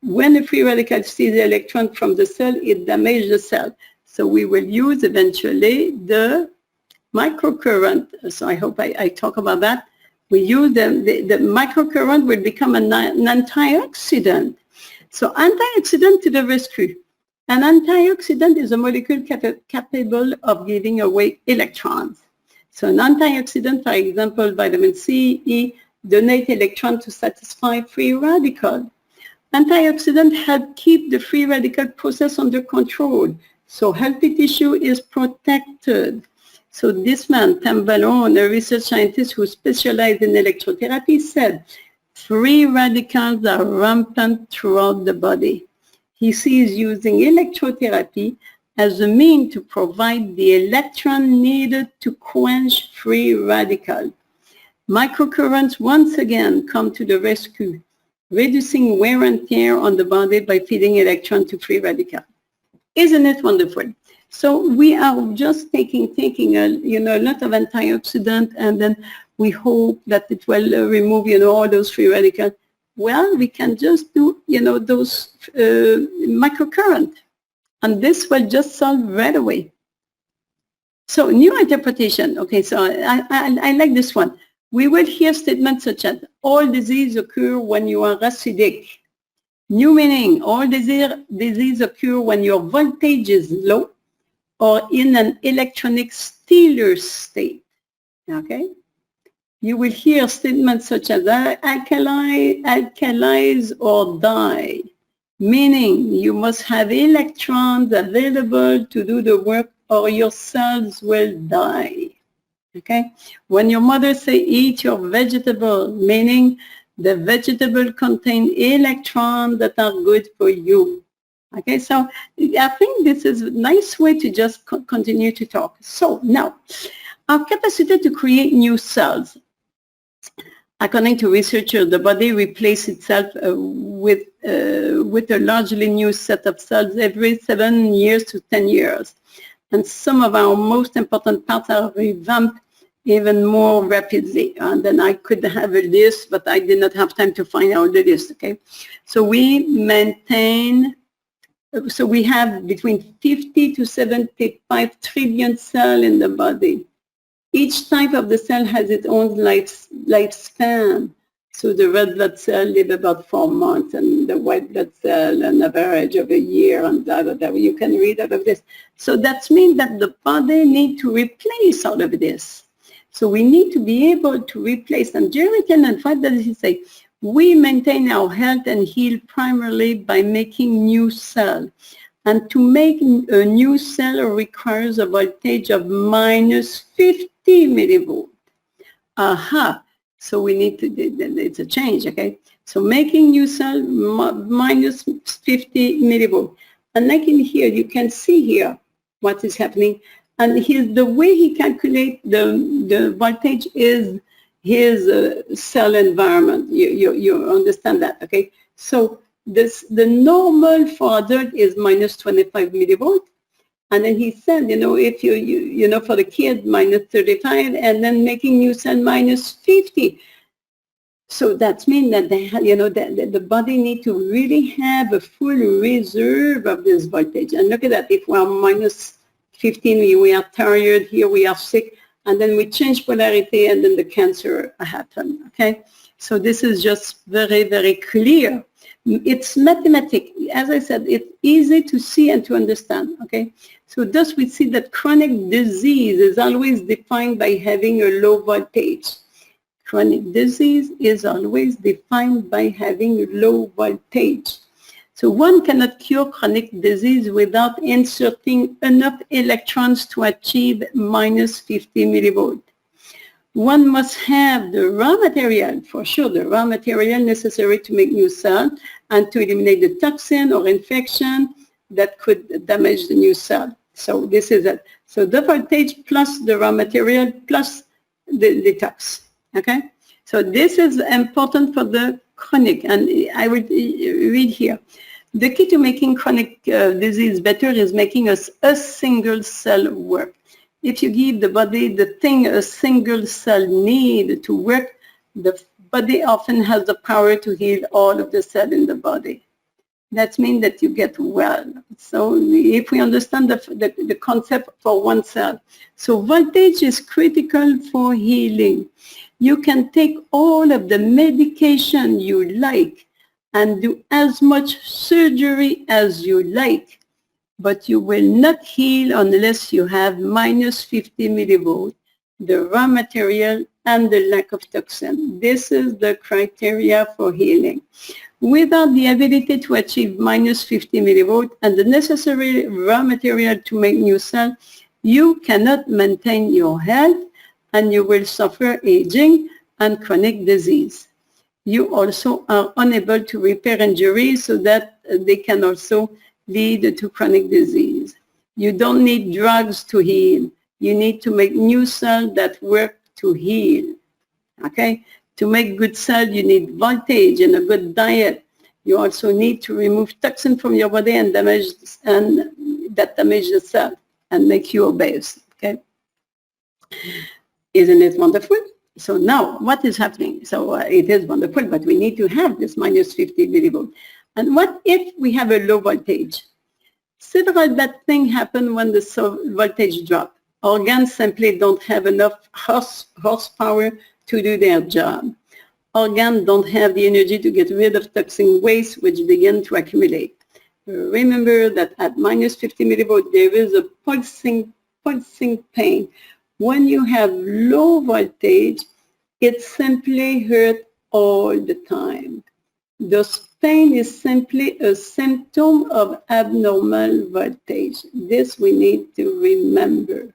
When a free radical steals the electron from the cell, it damages the cell. So we will use eventually the microcurrent. So I hope I talk about that. We use the microcurrent will become an antioxidant. So antioxidant to the rescue. An antioxidant is a molecule capable of giving away electrons. So an antioxidant, for example, vitamin C, E, donate electrons to satisfy free radical. Antioxidants help keep the free radical process under control. So healthy tissue is protected. So this man, Tim Ballone, a research scientist who specialized in electrotherapy, said, free radicals are rampant throughout the body. He sees using electrotherapy as a means to provide the electron needed to quench free radicals. Microcurrents once again come to the rescue, reducing wear and tear on the body by feeding electrons to free radicals. Isn't it wonderful? So we are just taking a lot of antioxidant, and then we hope that it will remove all those free radicals. Well, we can just do those microcurrent, and this will just solve right away. So new interpretation. Okay, so I like this one. We will hear statements such as all disease occur when you are acidic. New meaning: all disease occur when your voltage is low or in an electronic stealer state. Okay? You will hear statements such as alkalize or die, meaning you must have electrons available to do the work or your cells will die. Okay? When your mother say eat your vegetable, meaning the vegetable contain electrons that are good for you. Okay, so I think this is a nice way to just continue to talk. So now, our capacity to create new cells. According to researchers, the body replaces itself with a largely new set of cells every 7 years to 10 years. And some of our most important parts are revamped even more rapidly. And then I could have a list, but I did not have time to find out the list, okay? So we have between 50 to 75 trillion cells in the body. Each type of the cell has its own lifespan. So the red blood cell live about 4 months, and the white blood cell an average of a year, and blah, blah, blah. You can read about this. So that means that the body needs to replace all of this. So we need to be able to replace. And Jerry Tennant, what does he say? We maintain our health and heal primarily by making new cells. And to make a new cell requires a voltage of minus 50 millivolts. Aha! So we need to, it's a change, okay? So making new cell minus 50 millivolt. And like in here, you can see here what is happening. And the way he calculates the voltage is his cell environment. You understand that, okay? So the normal for adult is minus 25 millivolt. And then he said, if you know, for the kid, minus 35, and then making new cell minus 50. So that means that the body need to really have a full reserve of this voltage. And look at that, if we are minus 15, we are tired, here we are sick, and then we change polarity, and then the cancer happen, okay? So this is just very, very clear. It's mathematics. As I said, it's easy to see and to understand, okay? So thus we see that chronic disease is always defined by having a low voltage. Chronic disease is always defined by having low voltage. So one cannot cure chronic disease without inserting enough electrons to achieve minus 50 millivolt. One must have the raw material, for sure, the raw material necessary to make new cells and to eliminate the toxin or infection that could damage the new cell. So this is it. So the voltage plus the raw material plus the tox. Okay? So this is important for the chronic. And I will read here. The key to making chronic disease better is making a single cell work. If you give the body the thing a single cell need to work, the body often has the power to heal all of the cells in the body. That means that you get well. So if we understand the concept for one cell. So voltage is critical for healing. You can take all of the medication you like and do as much surgery as you like, but you will not heal unless you have minus 50 millivolt, the raw material, and the lack of toxin. This is the criteria for healing. Without the ability to achieve minus 50 millivolt and the necessary raw material to make new cells, you cannot maintain your health and you will suffer aging and chronic disease. You also are unable to repair injuries so that they can also lead to chronic disease. You don't need drugs to heal. You need to make new cells that work to heal. Okay? To make good cells, you need voltage and a good diet. You also need to remove toxin from your body and that damage the cell and make you obese. Okay? Isn't it wonderful? So now, what is happening? So it is wonderful, but we need to have this minus 50 millivolt. And what if we have a low voltage? Several bad things happen when the voltage drops. Organs simply don't have enough horsepower to do their job. Organs don't have the energy to get rid of toxic waste which begin to accumulate. Remember that at minus 50 millivolt, there is a pulsing pain. When you have low voltage, it simply hurts all the time. This pain is simply a symptom of abnormal voltage. This we need to remember.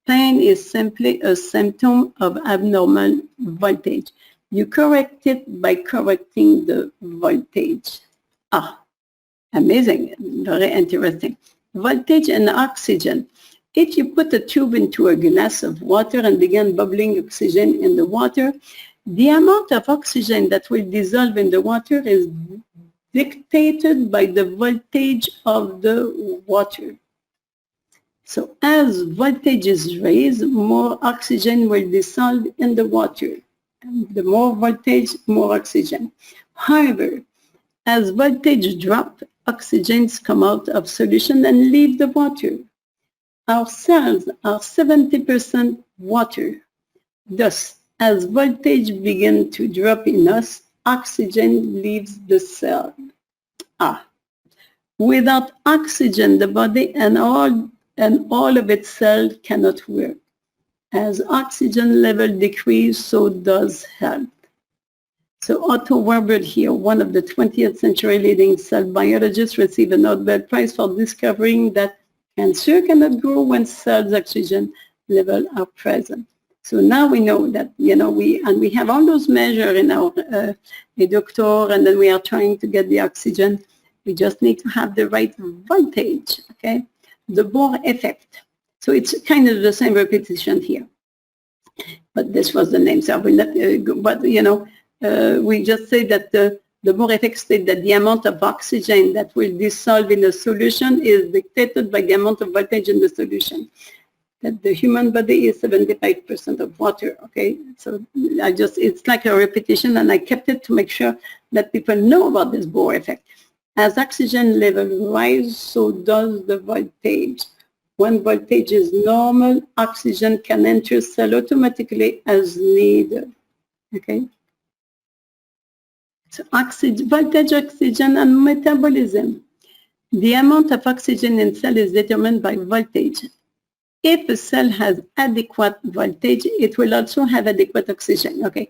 Pain is simply a symptom of abnormal voltage. You correct it by correcting the voltage. Amazing, very interesting. Voltage and oxygen. If you put a tube into a glass of water and begin bubbling oxygen in the water, the amount of oxygen that will dissolve in the water is dictated by the voltage of the water. So as voltage is raised, more oxygen will dissolve in the water. And the more voltage, more oxygen. However, as voltage drops, oxygens come out of solution and leave the water. Our cells are 70% water. Thus, as voltage begins to drop in us, oxygen leaves the cell. Without oxygen, the body and all of its cells cannot work. As oxygen level decreases, so does health. So Otto Warburg here, one of the 20th century leading cell biologists, received a Nobel Prize for discovering that cancer cannot grow when cells' oxygen level are present. So now we know that, we have all those measures in our eductor, and then we are trying to get the oxygen. We just need to have the right voltage, okay? The Bohr effect. So it's kind of the same repetition here. But this was the name, so I will not, we just say that the Bohr effect states that the amount of oxygen that will dissolve in a solution is dictated by the amount of voltage in the solution. That the human body is 75% of water, okay? So it's like a repetition, and I kept it to make sure that people know about this Bohr effect. As oxygen level rises, so does the voltage. When voltage is normal, oxygen can enter cell automatically as needed, okay? So voltage, oxygen, and metabolism. The amount of oxygen in cell is determined by voltage. If a cell has adequate voltage, it will also have adequate oxygen, okay?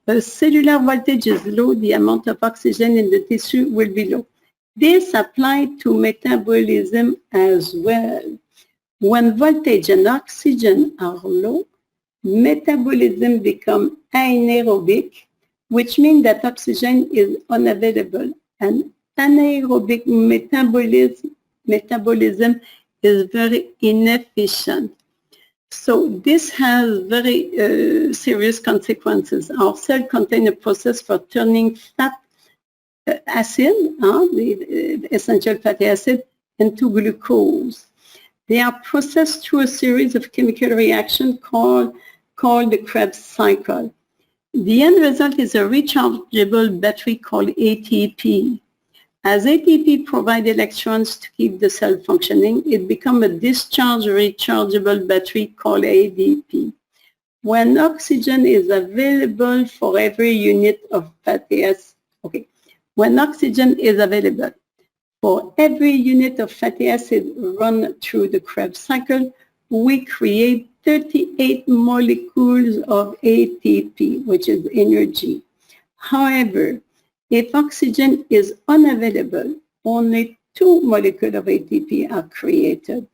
The cellular voltage is low, the amount of oxygen in the tissue will be low. This applies to metabolism as well. When voltage and oxygen are low, metabolism becomes anaerobic, which means that oxygen is unavailable, and anaerobic metabolism is very inefficient. So this has very serious consequences. Our cell contains a process for turning fat acid, the essential fatty acid, into glucose. They are processed through a series of chemical reactions called the Krebs cycle. The end result is a rechargeable battery called ATP. As ATP provides electrons to keep the cell functioning, it becomes a discharge rechargeable battery called ADP. When oxygen is available for every unit of fatty acid, when oxygen is available for every unit of fatty acid run through the Krebs cycle, we create 38 molecules of ATP, which is energy. However, if oxygen is unavailable, only 2 molecules of ATP are created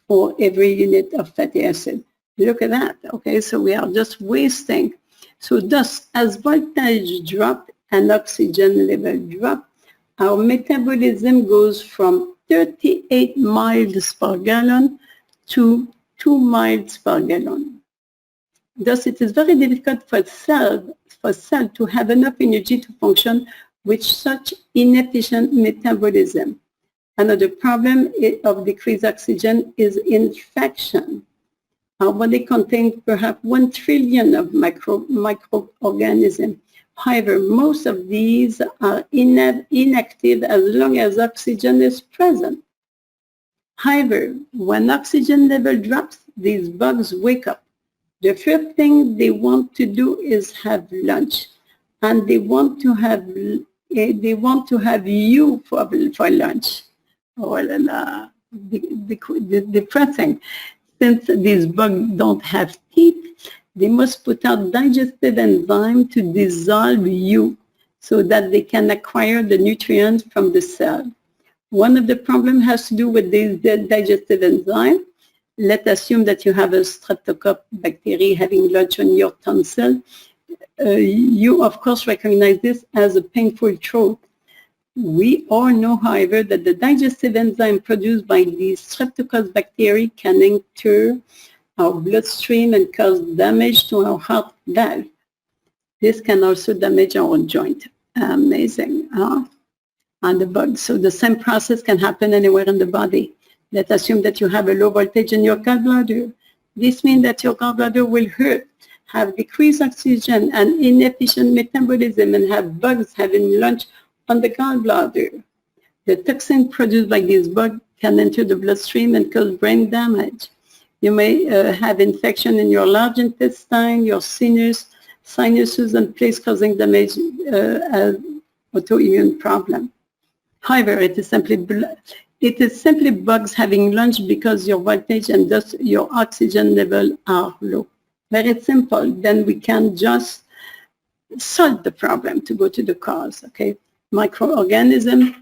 for every unit of fatty acid. Look at that, okay? So we are just wasting. So thus, as voltage drops and oxygen level drop, our metabolism goes from 38 miles per gallon to 2 miles per gallon. Thus, it is very difficult for cell to have enough energy to function with such inefficient metabolism. Another problem of decreased oxygen is infection. Our body contains perhaps 1 trillion of microorganisms. However, most of these are inactive as long as oxygen is present. However, when oxygen level drops, these bugs wake up. The first thing they want to do is have lunch, and they want to have you for lunch. Well, depressing. Since these bugs don't have teeth, they must put out digestive enzyme to dissolve you so that they can acquire the nutrients from the cell. One of the problems has to do with these digestive enzymes. Let's assume that you have a streptococcus bacteria having lunch on your tonsil. You, of course, recognize this as a painful throat. We all know, however, that the digestive enzyme produced by these streptococcus bacteria can enter our bloodstream and cause damage to our heart valve. This can also damage our joint. Amazing, huh? And the bugs. So the same process can happen anywhere in the body. Let's assume that you have a low voltage in your gallbladder. This means that your gallbladder will hurt, have decreased oxygen and inefficient metabolism, and have bugs having lunch on the gallbladder. The toxin produced by these bugs can enter the bloodstream and cause brain damage. You may have infection in your large intestine, your sinuses, and place causing damage as autoimmune problem. However, it is simply bugs having lunch because your voltage and thus your oxygen level are low. Very simple. Then we can just solve the problem to go to the cause, okay? Microorganism,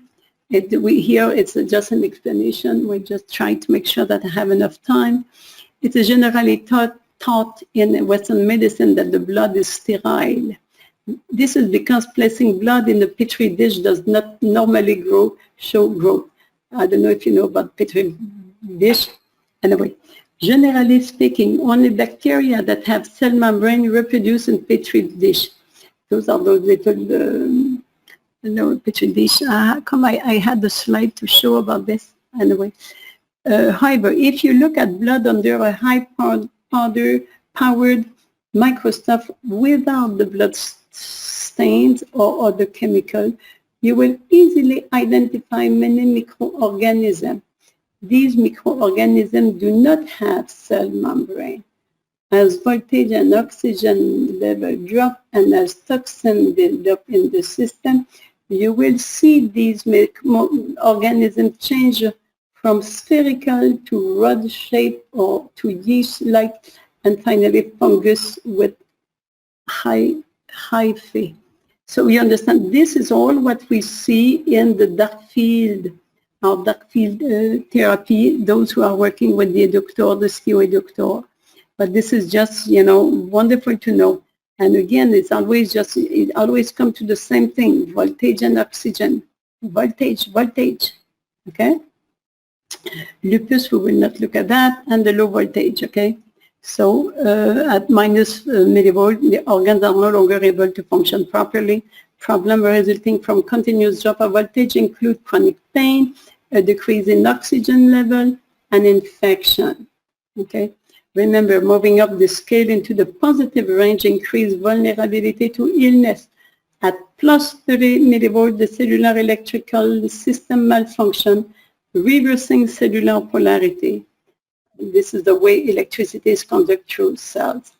here it's just an explanation. We're just trying to make sure that I have enough time. It is generally thought taught in Western medicine that the blood is sterile. This is because placing blood in a petri dish does not normally show growth. I don't know if you know about petri dish. Anyway, generally speaking, only bacteria that have cell membrane reproduce in petri dish. Those are those little petri dish. I had the slide to show about this. Anyway, however, if you look at blood under a high-powered microscope without the blood stains or other chemical, you will easily identify many microorganisms. These microorganisms do not have cell membrane. As voltage and oxygen level drop and as toxin build up in the system, you will see these organisms change from spherical to rod shape or to yeast-like, and finally fungus with hyphae. So you understand, this is all what we see in the dark field, our dark field therapy, those who are working with the doctor, the COA doctor. But this is just, wonderful to know. And again, it always comes to the same thing, voltage and oxygen. Voltage, okay? Lupus, we will not look at that, and the low voltage, okay? So at minus millivolt, the organs are no longer able to function properly. Problems resulting from continuous drop of voltage include chronic pain, a decrease in oxygen level, and infection, okay? Remember, moving up the scale into the positive range increased vulnerability to illness. At plus 30 millivolts, the cellular electrical system malfunction, reversing cellular polarity. This is the way electricity is conducted through cells.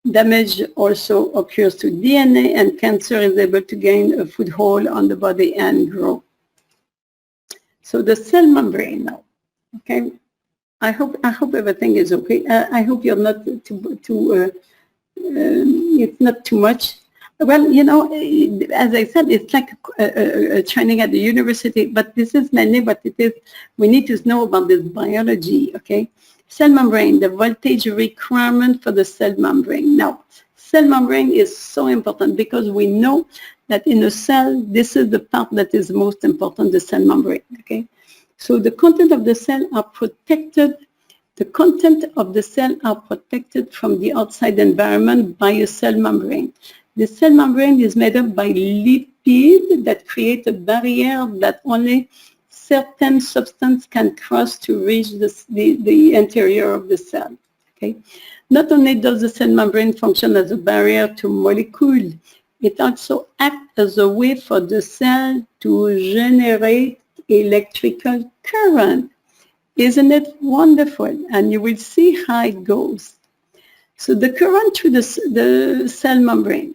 Damage also occurs to DNA, and cancer is able to gain a foothold on the body and grow. So the cell membrane now, okay? I hope everything is okay. I hope you're not it's not too much. Well, as I said, it's like a training at the university, but this is mainly what it is. We need to know about this biology, okay? Cell membrane, the voltage requirement for the cell membrane. Now, cell membrane is so important because we know that in a cell, this is the part that is most important, the cell membrane, okay? So the content of the cell are protected. The content of the cell are protected from the outside environment by a cell membrane. The cell membrane is made up by lipids that create a barrier that only certain substance can cross to reach the interior of the cell. Okay? Not only does the cell membrane function as a barrier to molecules, it also acts as a way for the cell to generate electrical current. Isn't it wonderful? And you will see how it goes. So the current through the cell membrane.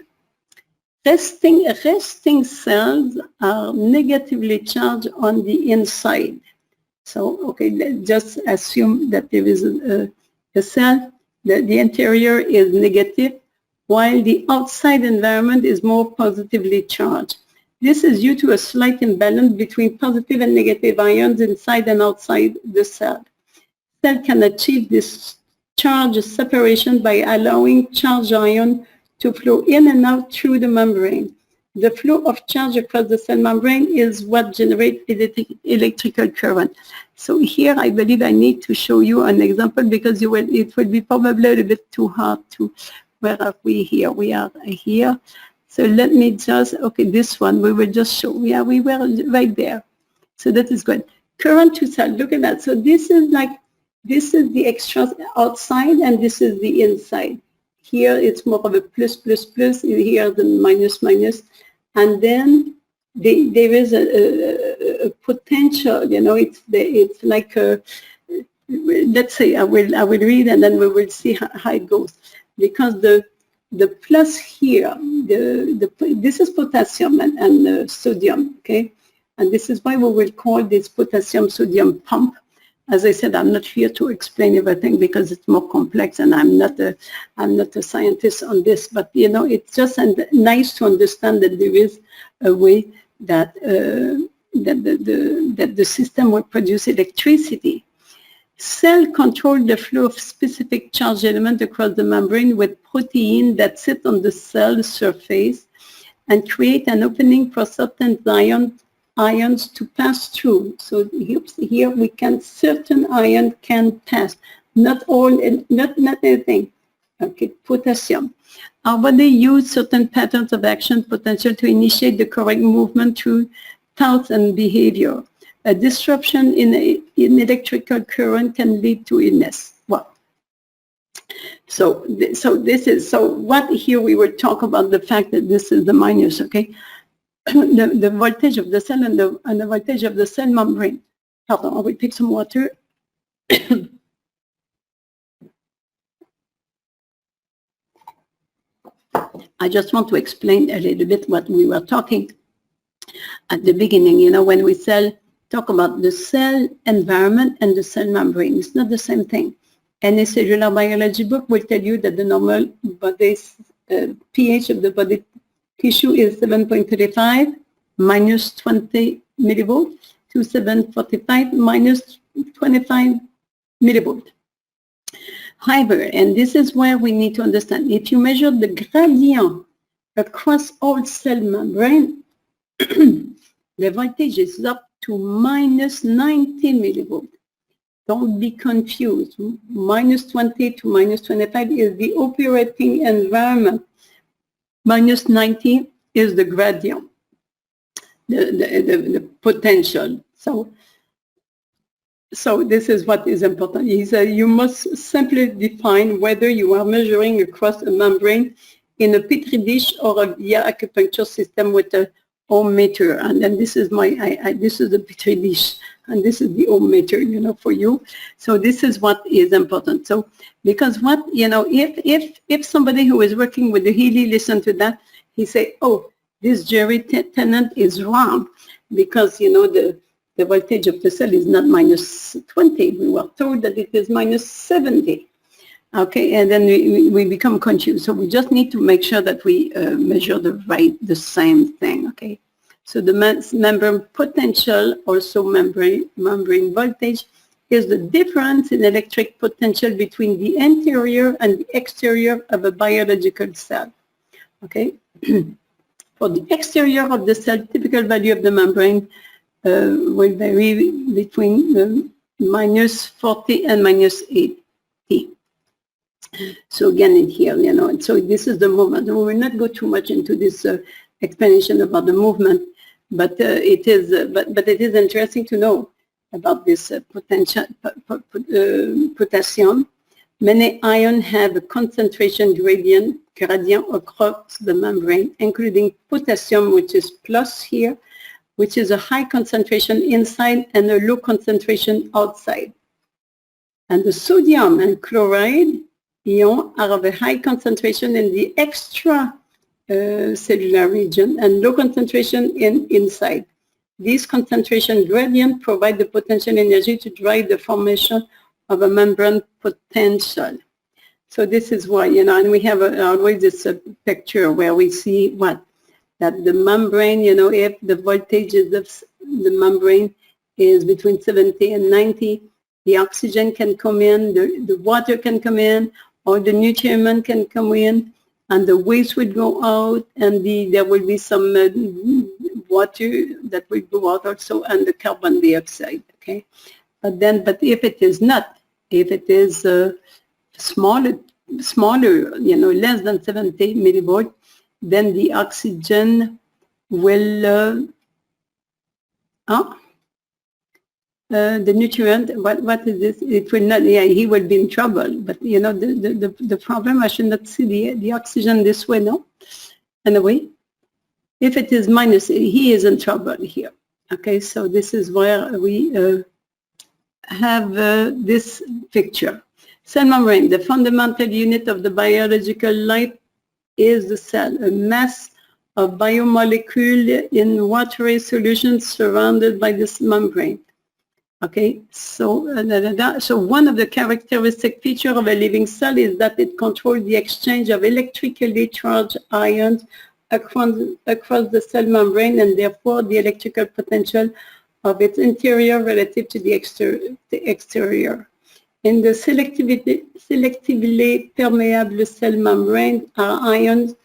Resting cells are negatively charged on the inside. So, okay, let's just assume that there is a cell, the interior is negative, while the outside environment is more positively charged. This is due to a slight imbalance between positive and negative ions inside and outside the cell. Cell can achieve this charge separation by allowing charged ion to flow in and out through the membrane. The flow of charge across the cell membrane is what generates electrical current. So here I believe I need to show you an example because it will be probably a little bit too hard to, where are we here? We are here. So let me just, okay, this one, we will just show, yeah, we were right there. So that is good. Current to cell, look at that. So this is the extra outside and this is the inside. Here it's more of a plus, here the minus. And then there is a potential, it's like a, let's say I will read and then we will see how it goes. Because the plus here, this is potassium and sodium, okay? And this is why we will call this potassium-sodium pump. As I said, I'm not here to explain everything because it's more complex and I'm not a scientist on this, but it's just nice to understand that there is a way that the system will produce electricity. Cell control the flow of specific charge element across the membrane with protein that sit on the cell surface and create an opening for certain ions to pass through. So here we can, certain ion can pass, not all, not everything. Okay, potassium. Our body use certain patterns of action potential to initiate the correct movement through thoughts and behavior. A disruption in electrical current can lead to illness. Well, so what here we will talk about the fact that this is the minus, okay? the voltage of the cell and the voltage of the cell membrane. Pardon, I will take some water. I just want to explain a little bit what we were talking at the beginning. You know, when we talk about the cell environment and the cell membrane, it's not the same thing. Any cellular biology book will tell you that the normal body's pH of the body tissue is 7.35 minus 20 millivolts to 745 minus 25 millivolts. However, and this is where we need to understand, if you measure the gradient across all cell membrane, the voltage is up to minus 90 millivolts. Don't be confused. Minus 20 to minus 25 is the operating environment. Minus 90 is the gradient, the potential. So this is what is important. You must simply define whether you are measuring across a membrane in a Petri dish or via acupuncture system with a ohm meter. And then this is this is the Petri dish, and this is the ohm meter, you know, for you. So this is what is important. So because what, you know, if somebody who is working with the Healy listen to that, he say, oh, this Jerry Tennant is wrong, because, you know, the voltage of the cell is not minus 20. We were told that it is minus 70. Okay, and then we become confused. So we just need to make sure that we measure the same thing. Okay, so the membrane potential, also membrane voltage, is the difference in electric potential between the interior and the exterior of a biological cell. Okay, for the exterior of the cell, typical value of the membrane will vary between minus 40 and minus 80. So again, in here, you know, and so this is the movement. We will not go too much into this explanation about the movement, but it is interesting to know about this potential potassium. Many ions have a concentration gradient across the membrane, including potassium, which is plus here, which is a high concentration inside and a low concentration outside. And the sodium and chloride ions are of a high concentration in the extra cellular region and low concentration inside. These concentration gradients provide the potential energy to drive the formation of a membrane potential. So this is why, you know, and we have always this picture where we see what? That the membrane, you know, if the voltage of the membrane is between 70 and 90, the oxygen can come in, the water can come in, or the nutrient can come in, and the waste will go out, and there will be some water that will go out also, and the carbon dioxide, okay? But if it is not, if it is smaller, you know, less than 70 millivolts, then the oxygen will, the nutrient, what is this? It will not, yeah, he will be in trouble. But, you know, the problem, I should not see the oxygen this way, no? Anyway, if it is minus, he is in trouble here. Okay, so this is where we have this picture. Cell membrane, the fundamental unit of the biological life is the cell, a mass of biomolecule in watery solution surrounded by this membrane. Okay, so so one of the characteristic features of a living cell is that it controls the exchange of electrically charged ions across the cell membrane, and therefore the electrical potential of its interior relative to the exterior. In the selectively permeable cell membrane are ion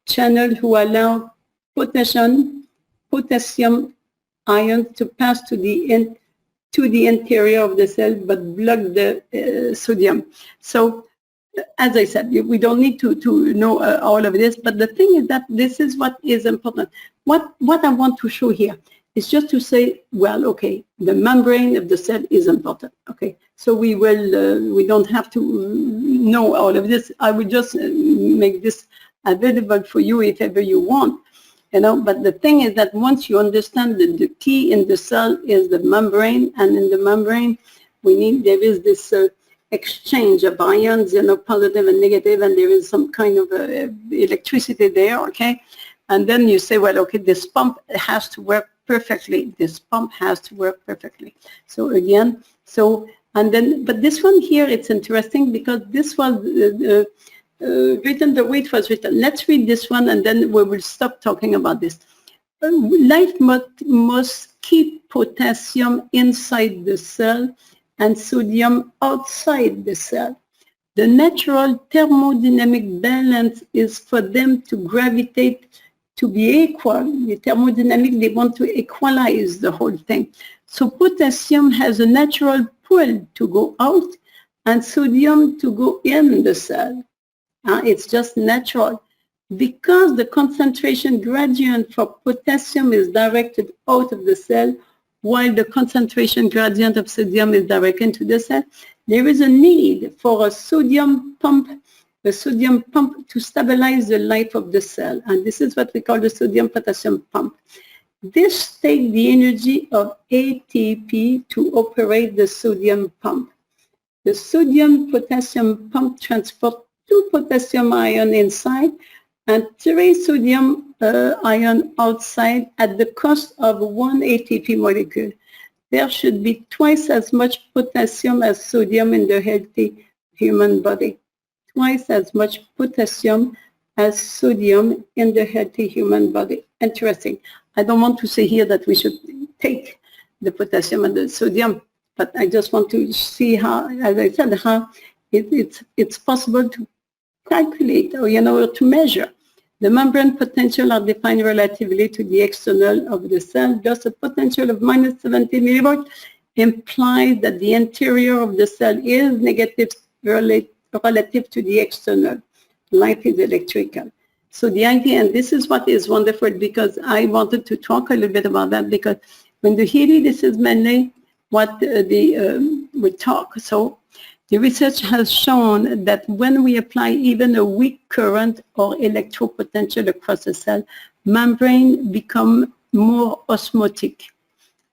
channels who allow potassium ions to pass to the interior of the cell but block the sodium. So as I said, we don't need to know all of this, but the thing is that this is what is important. What I want to show here is just to say, well, okay, the membrane of the cell is important, okay? So we don't have to know all of this. I will just make this available for you if ever you want, you know, but the thing is that once you understand that the key in the cell is the membrane, and in the membrane, there is this exchange of ions, you know, positive and negative, and there is some kind of electricity there, okay? And then you say, well, okay, this pump has to work perfectly. This pump has to work perfectly. So again, and then, but this one here, it's interesting because this was written the way it was written. Let's read this one and then we will stop talking about this. Life must keep potassium inside the cell and sodium outside the cell. The natural thermodynamic balance is for them to gravitate to be equal. The thermodynamic, they want to equalize the whole thing. So potassium has a natural pull to go out and sodium to go in the cell. It's just natural. Because the concentration gradient for potassium is directed out of the cell, while the concentration gradient of sodium is directed into the cell, there is a need for a sodium pump to stabilize the life of the cell. And this is what we call the sodium-potassium pump. This takes the energy of ATP to operate the sodium pump. The sodium-potassium pump transports 2 potassium ions inside and 3 sodium ions outside at the cost of 1 ATP molecule. There should be twice as much potassium as sodium in the healthy human body. Twice as much potassium as sodium in the healthy human body. Interesting. I don't want to say here that we should take the potassium and the sodium, but I just want to see how, as I said, how it's possible to calculate or, you know, to measure. The membrane potential are defined relatively to the external of the cell. Thus, a potential of minus 70 millivolts implies that the interior of the cell is negative relative to the external. Life is electrical. So the idea, and this is what is wonderful, because I wanted to talk a little bit about that, because when the Healy, this is mainly what we talk. So the research has shown that when we apply even a weak current or electropotential across the cell, membrane become more osmotic.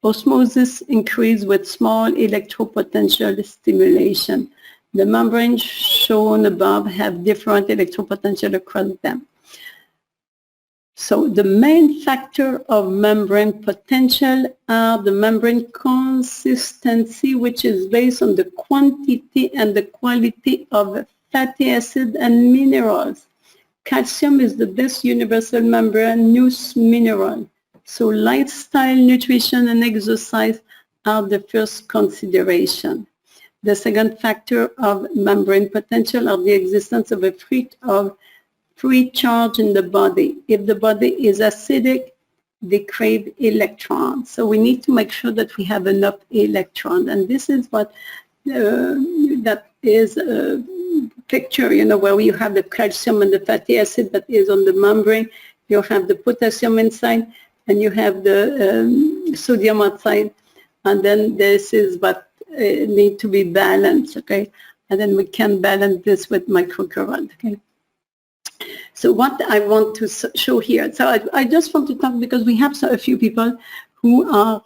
Osmosis increase with small electropotential stimulation. The membranes shown above have different electropotential across them. So the main factor of membrane potential are the membrane consistency, which is based on the quantity and the quality of fatty acid and minerals. Calcium is the best universal membranous mineral. So lifestyle, nutrition, and exercise are the first consideration. The second factor of membrane potential are the existence of a free charge in the body. If the body is acidic, they crave electrons. So we need to make sure that we have enough electrons. And this is what that is a picture, you know, where you have the calcium and the fatty acid that is on the membrane. You have the potassium inside, and you have the sodium outside. And then this is what need to be balanced, okay? And then we can balance this with microcurrent, okay? So what I want to show here, so I just want to talk because we have a few people who are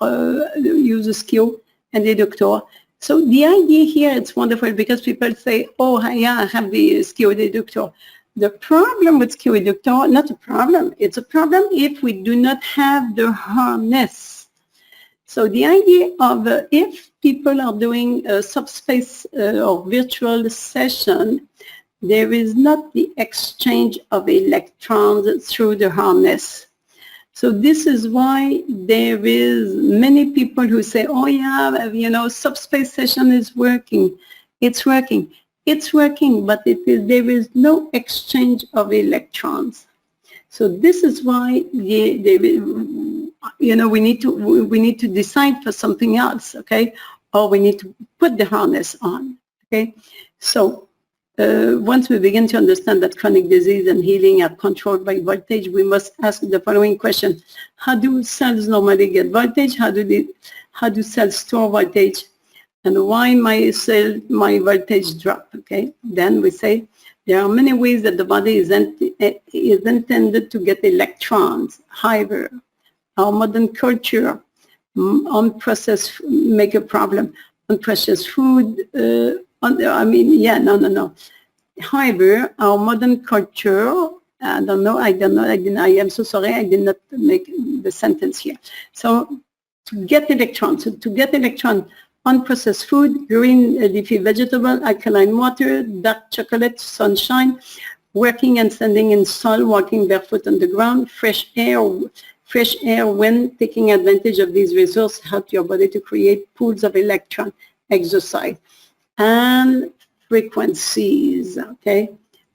use a skill and the doctor. So the idea here, it's wonderful because people say, oh yeah, I have the skill doctor. The problem with skill doctor, not a problem, it's a problem if we do not have the harness. So the idea of if people are doing a subspace or virtual session, there is not the exchange of electrons through the harness. So this is why there is many people who say, oh yeah, you know, subspace session is working. It's working. It's working, but there is no exchange of electrons. So this is why we need to decide for something else, okay? Or we need to put the harness on, okay? So once we begin to understand that chronic disease and healing are controlled by voltage, we must ask the following question: how do cells normally get voltage? How do cells store voltage? And why my voltage drop? Okay, then we say there are many ways that the body is intended to get electrons. However, our modern culture unprocessed make a problem. Unprocessed food. However, our modern culture. I am so sorry. I did not make the sentence here. So to get electrons, unprocessed food, green leafy vegetable, alkaline water, dark chocolate, sunshine, working and standing in sun, walking barefoot on the ground, fresh air, wind, taking advantage of these resources help your body to create pools of electron, exercise, and frequencies, okay?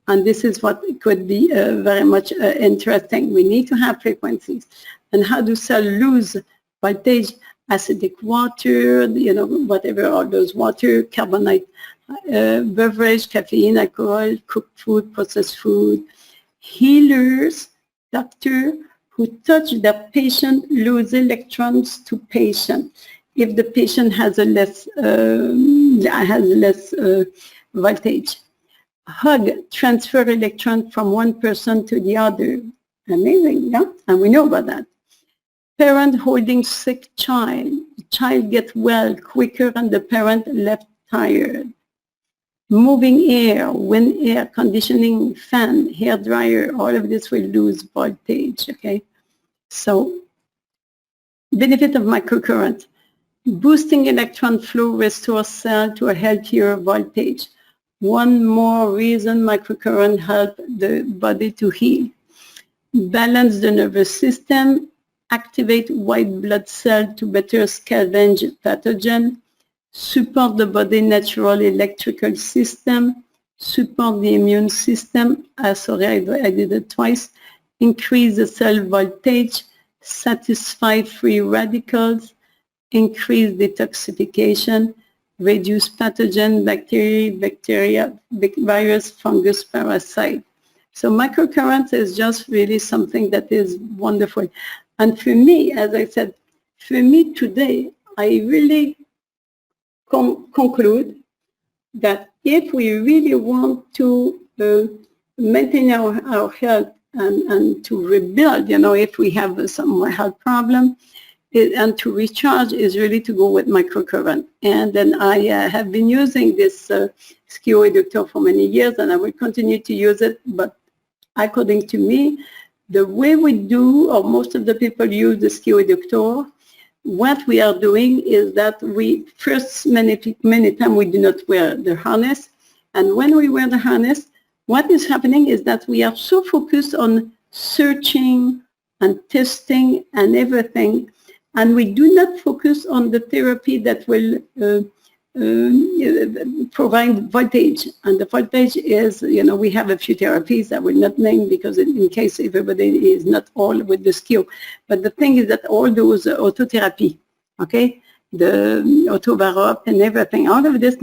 And this is what could be very much interesting. We need to have frequencies. And how do cells lose voltage? Acidic water, whatever, all those water, carbonate, beverage, caffeine, alcohol, cooked food, processed food. Healers, doctor who touch the patient lose electrons to patient. If the patient has less voltage. Hug, transfer electron from one person to the other. Amazing, yeah? And we know about that. Parent holding sick child. The child gets well quicker and the parent left tired. Moving air, wind air conditioning, fan, hair dryer, all of this will lose voltage, okay? So, benefit of microcurrent. Boosting electron flow restores cell to a healthier voltage. One more reason microcurrent help the body to heal. Balance the nervous system. Activate white blood cell to better scavenge pathogen, support the body natural electrical system, support the immune system, sorry, I did it twice, increase the cell voltage, satisfy free radicals, increase detoxification, reduce pathogen, bacteria, virus, fungus, parasite. So microcurrent is just really something that is wonderful. And for me, as I said, for me today, I really conclude that if we really want to maintain our health and to rebuild, if we have some health problem, and to recharge is really to go with microcurrent. And then I have been using this SCIO eductor for many years, and I will continue to use it. But according to me, the way we do, or most of the people use the SCIO eductor, what we are doing is that we first, many times we do not wear the harness. And when we wear the harness, what is happening is that we are so focused on searching and testing and everything, and we do not focus on the therapy that will provide voltage. And the voltage is, we have a few therapies I will not name because in case everybody is not all with the SCIO. But the thing is that all those autotherapy, okay, the autovarop and everything, all of this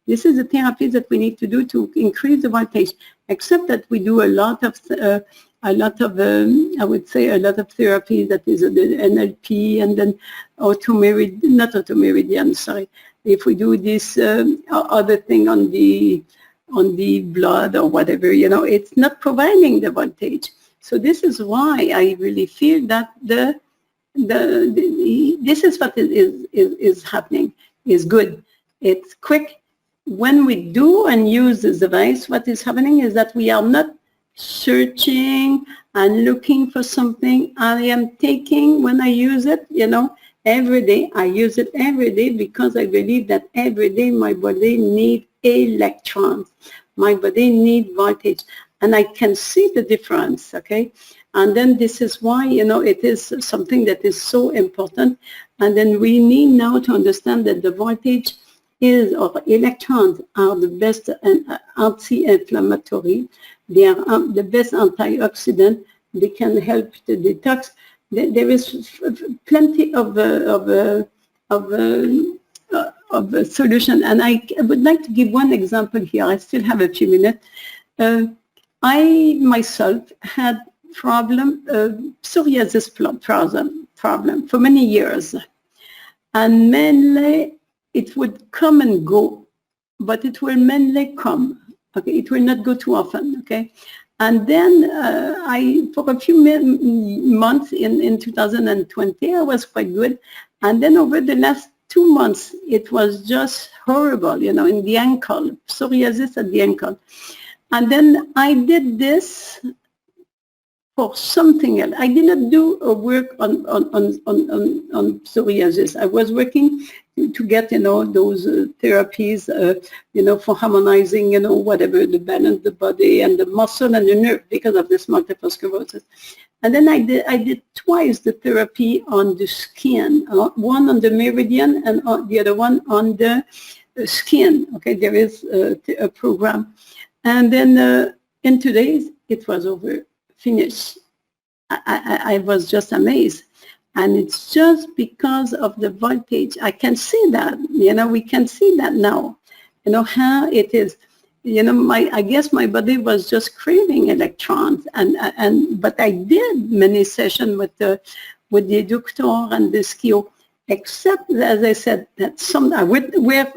this is the therapy that we need to do to increase the voltage, except that we do a lot of I would say a lot of therapy that is the NLP and then if we do this other thing on the blood or whatever, it's not providing the voltage. So this is why I really feel that this is what is happening, is good. It's quick. When we do and use this device, what is happening is that we are not searching and looking for something. I am taking, when I use it, every day, I use it every day because I believe that every day my body needs electrons. My body needs voltage. And I can see the difference, okay? And then this is why, it is something that is so important. And then we need now to understand that the voltage is, or electrons are the best anti-inflammatory. They are the best antioxidant. They can help to detox. There is plenty of solution. And I would like to give one example here. I still have a few minutes. I myself had psoriasis problem for many years. And mainly it would come and go, but it will mainly come. Okay, it will not go too often. Okay, and then for a few months in 2020, I was quite good, and then over the last 2 months, it was just horrible. You know, in the ankle, psoriasis at the ankle, and then I did this for something else. I did not do a work on psoriasis. I was working to get, you know, those therapies, you know, for harmonizing, you know, whatever, the balance, the body and the muscle and the nerve because of this multiple sclerosis. And then I did twice the therapy on the skin, one on the meridian and the other one on the skin. Okay, there is a program. And then in 2 days, it was over. Finished. I was just amazed. And it's just because of the voltage. I can see that, you know, we can see that now, you know, how it is, you know, I guess my body was just craving electrons. But I did many sessions with the doctor and the skio, except, as I said, that I would wear,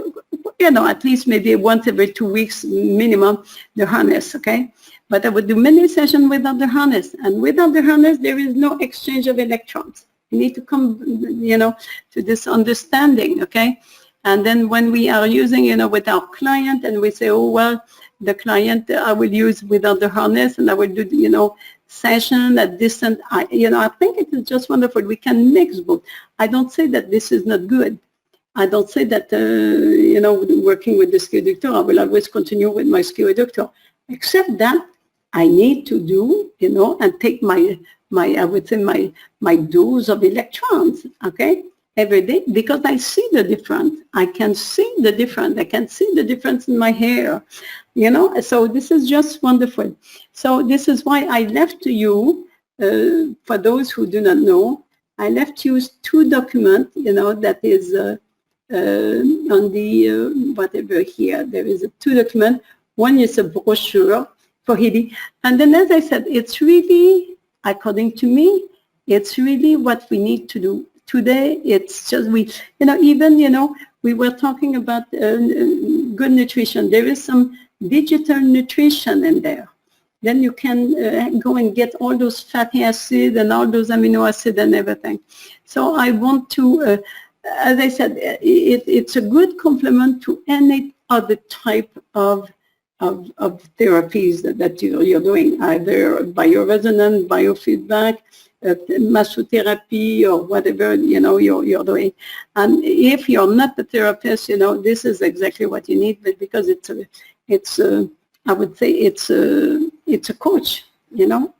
you know, at least maybe once every 2 weeks minimum, the harness, okay? But I would do many sessions without the harness. And without the harness, there is no exchange of electrons. You need to come, you know, to this understanding, okay? And then when we are using, you know, with our client and we say, oh, well, the client I will use without the harness and I will do, you know, session at distance. You know, I think it is just wonderful. We can mix both. I don't say that this is not good. I don't say that, you know, working with the skio doctor, I will always continue with my skio doctor, except that I need to do, you know, and take my I would say my dose of electrons, okay, every day, because I see the difference. I can see the difference. I can see the difference in my hair, you know. So this is just wonderful. So this is why I left to you, for those who do not know, I left you 2 documents, you know, that is on the, whatever here, there is 2 documents. One is a brochure for Healy. And then, as I said, it's really, according to me, it's really what we need to do. Today, it's just you know, even, you know, we were talking about good nutrition. There is some digital nutrition in there. Then you can go and get all those fatty acids and all those amino acids and everything. So I want to, as I said, it's a good complement to any other type of therapies that you're doing, either bioresonance, biofeedback, massotherapy, or whatever, you know, you're doing. And if you're not a therapist, you know, this is exactly what you need, but because I would say it's a coach, you know,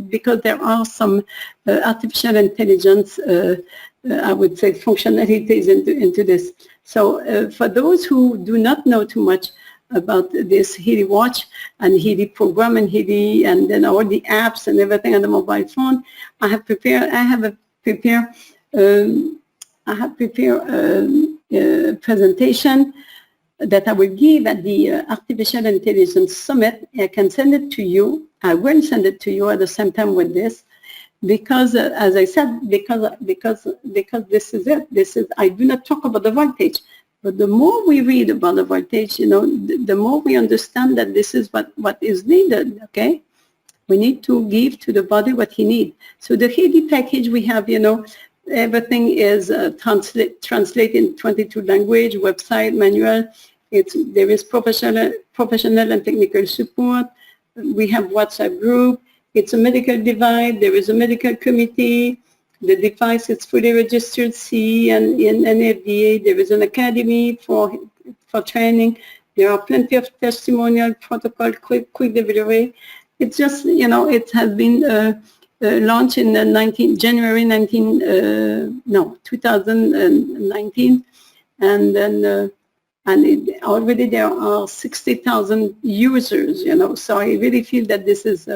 because there are some artificial intelligence, I would say, functionalities into this. So for those who do not know too much about this Healy watch and Healy program and Healy, and then all the apps and everything on the mobile phone, I have prepared a presentation that I will give at the Artificial Intelligence Summit. I can send it to you. I will send it to you at the same time with this, because as I said, because this is it. I do not talk about the voltage. But the more we read about the voltage, you know, the more we understand that this is what is needed, okay? We need to give to the body what he needs. So the Healy package we have, you know, everything is translated in 22 language, website, manual. There is professional and technical support. We have WhatsApp group. It's a medical device. There is a medical committee. The device is fully registered CE and in FDA. There is an academy for training. There are plenty of testimonial, protocol, quick delivery. It's just, you know, it has been launched in January 2019, and then And already there are 60,000 users, so I really feel that this is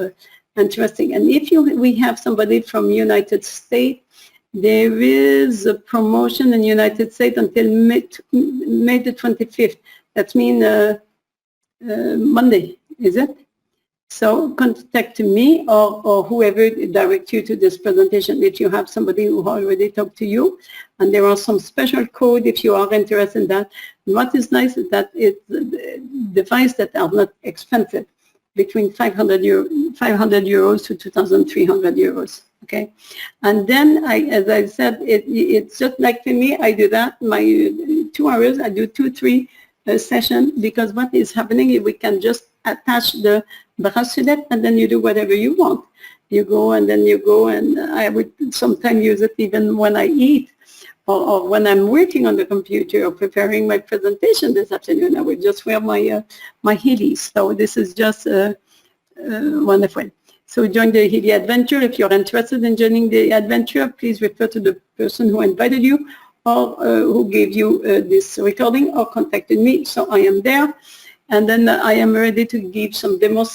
interesting. And if we have somebody from United States, there is a promotion in United States until May the 25th. That means Monday, is it? So contact me or whoever directs you to this presentation if you have somebody who already talked to you. And there are some special code if you are interested in that. And what is nice is that it's devices that are not expensive, between 500 euros to 2,300 euros. Okay, and then as I said, it's just like for me. I do that my 2 hours. I do 2-3 sessions, because what is happening is we can just attach the bracelet and then you do whatever you want. You go and then you go, and I would sometimes use it even when I eat or when I'm working on the computer or preparing my presentation this afternoon. I would just wear my my Heelys. So this is just wonderful. So join the Healy Adventure. If you're interested in joining the adventure, please refer to the person who invited you or who gave you this recording or contacted me. So I am there. And then I am ready to give some demo,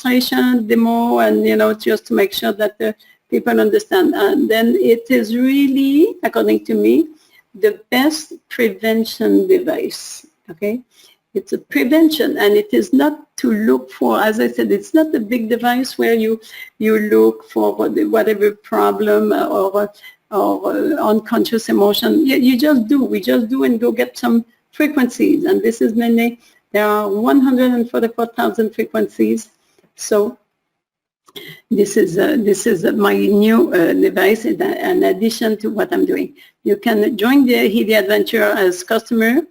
and, just to make sure that the people understand. And then it is really, according to me, the best prevention device, okay? It's a prevention, and it is not to look for, as I said, it's not a big device where you look for whatever problem or unconscious emotion. You just do. We just do and go get some frequencies, and this is mainly, there are 144,000 frequencies. So this is my new device in addition to what I'm doing. You can join the Healy Adventure as customer.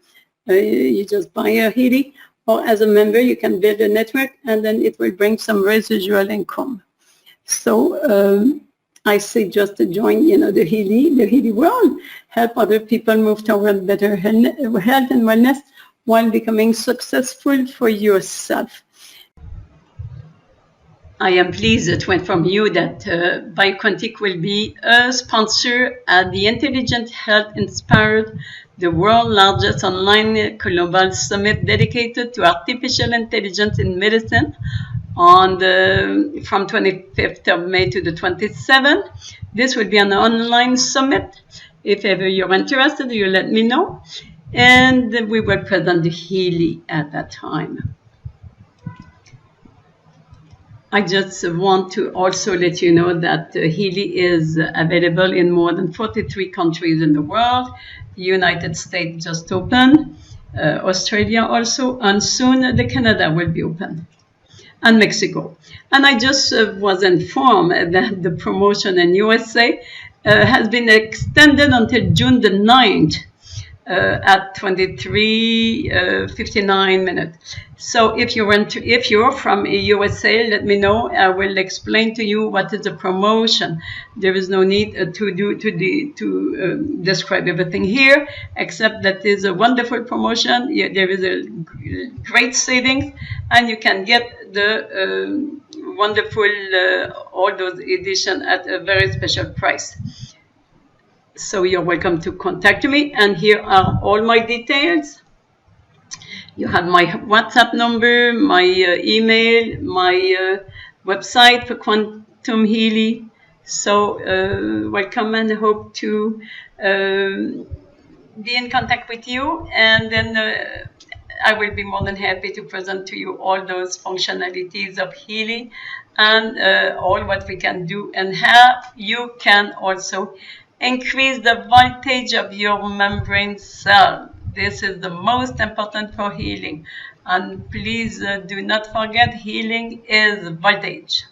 You just buy a Healy, or as a member, you can build a network, and then it will bring some residual income. So I say just to join, the Healy world, help other people move toward better health and wellness while becoming successful for yourself. I am pleased to inform you that BioQuantic will be a sponsor at the Intelligent Health Inspired, the world's largest online global summit dedicated to artificial intelligence in medicine from 25th of May to the 27th. This will be an online summit. If ever you're interested, you let me know. And we will present the Healy at that time. I just want to also let you know that Healy is available in more than 43 countries in the world. The United States just opened, Australia also, and soon the Canada will be open, and Mexico. And I just was informed that the promotion in USA has been extended until June the 9th. At 23:59 minutes. So if you're from USA, let me know. I will explain to you what is the promotion. There is no need to describe everything here, except that is a wonderful promotion. There is a great savings, and you can get the wonderful all those editions at a very special price. So you're welcome to contact me, and here are all my details. You have my WhatsApp number, my email, my website for Quantum Healy. So welcome, and hope to be in contact with you, and then I will be more than happy to present to you all those functionalities of Healy and all what we can do, and how you can also increase the voltage of your membrane cell. This is the most important for healing. And please do not forget, healing is voltage.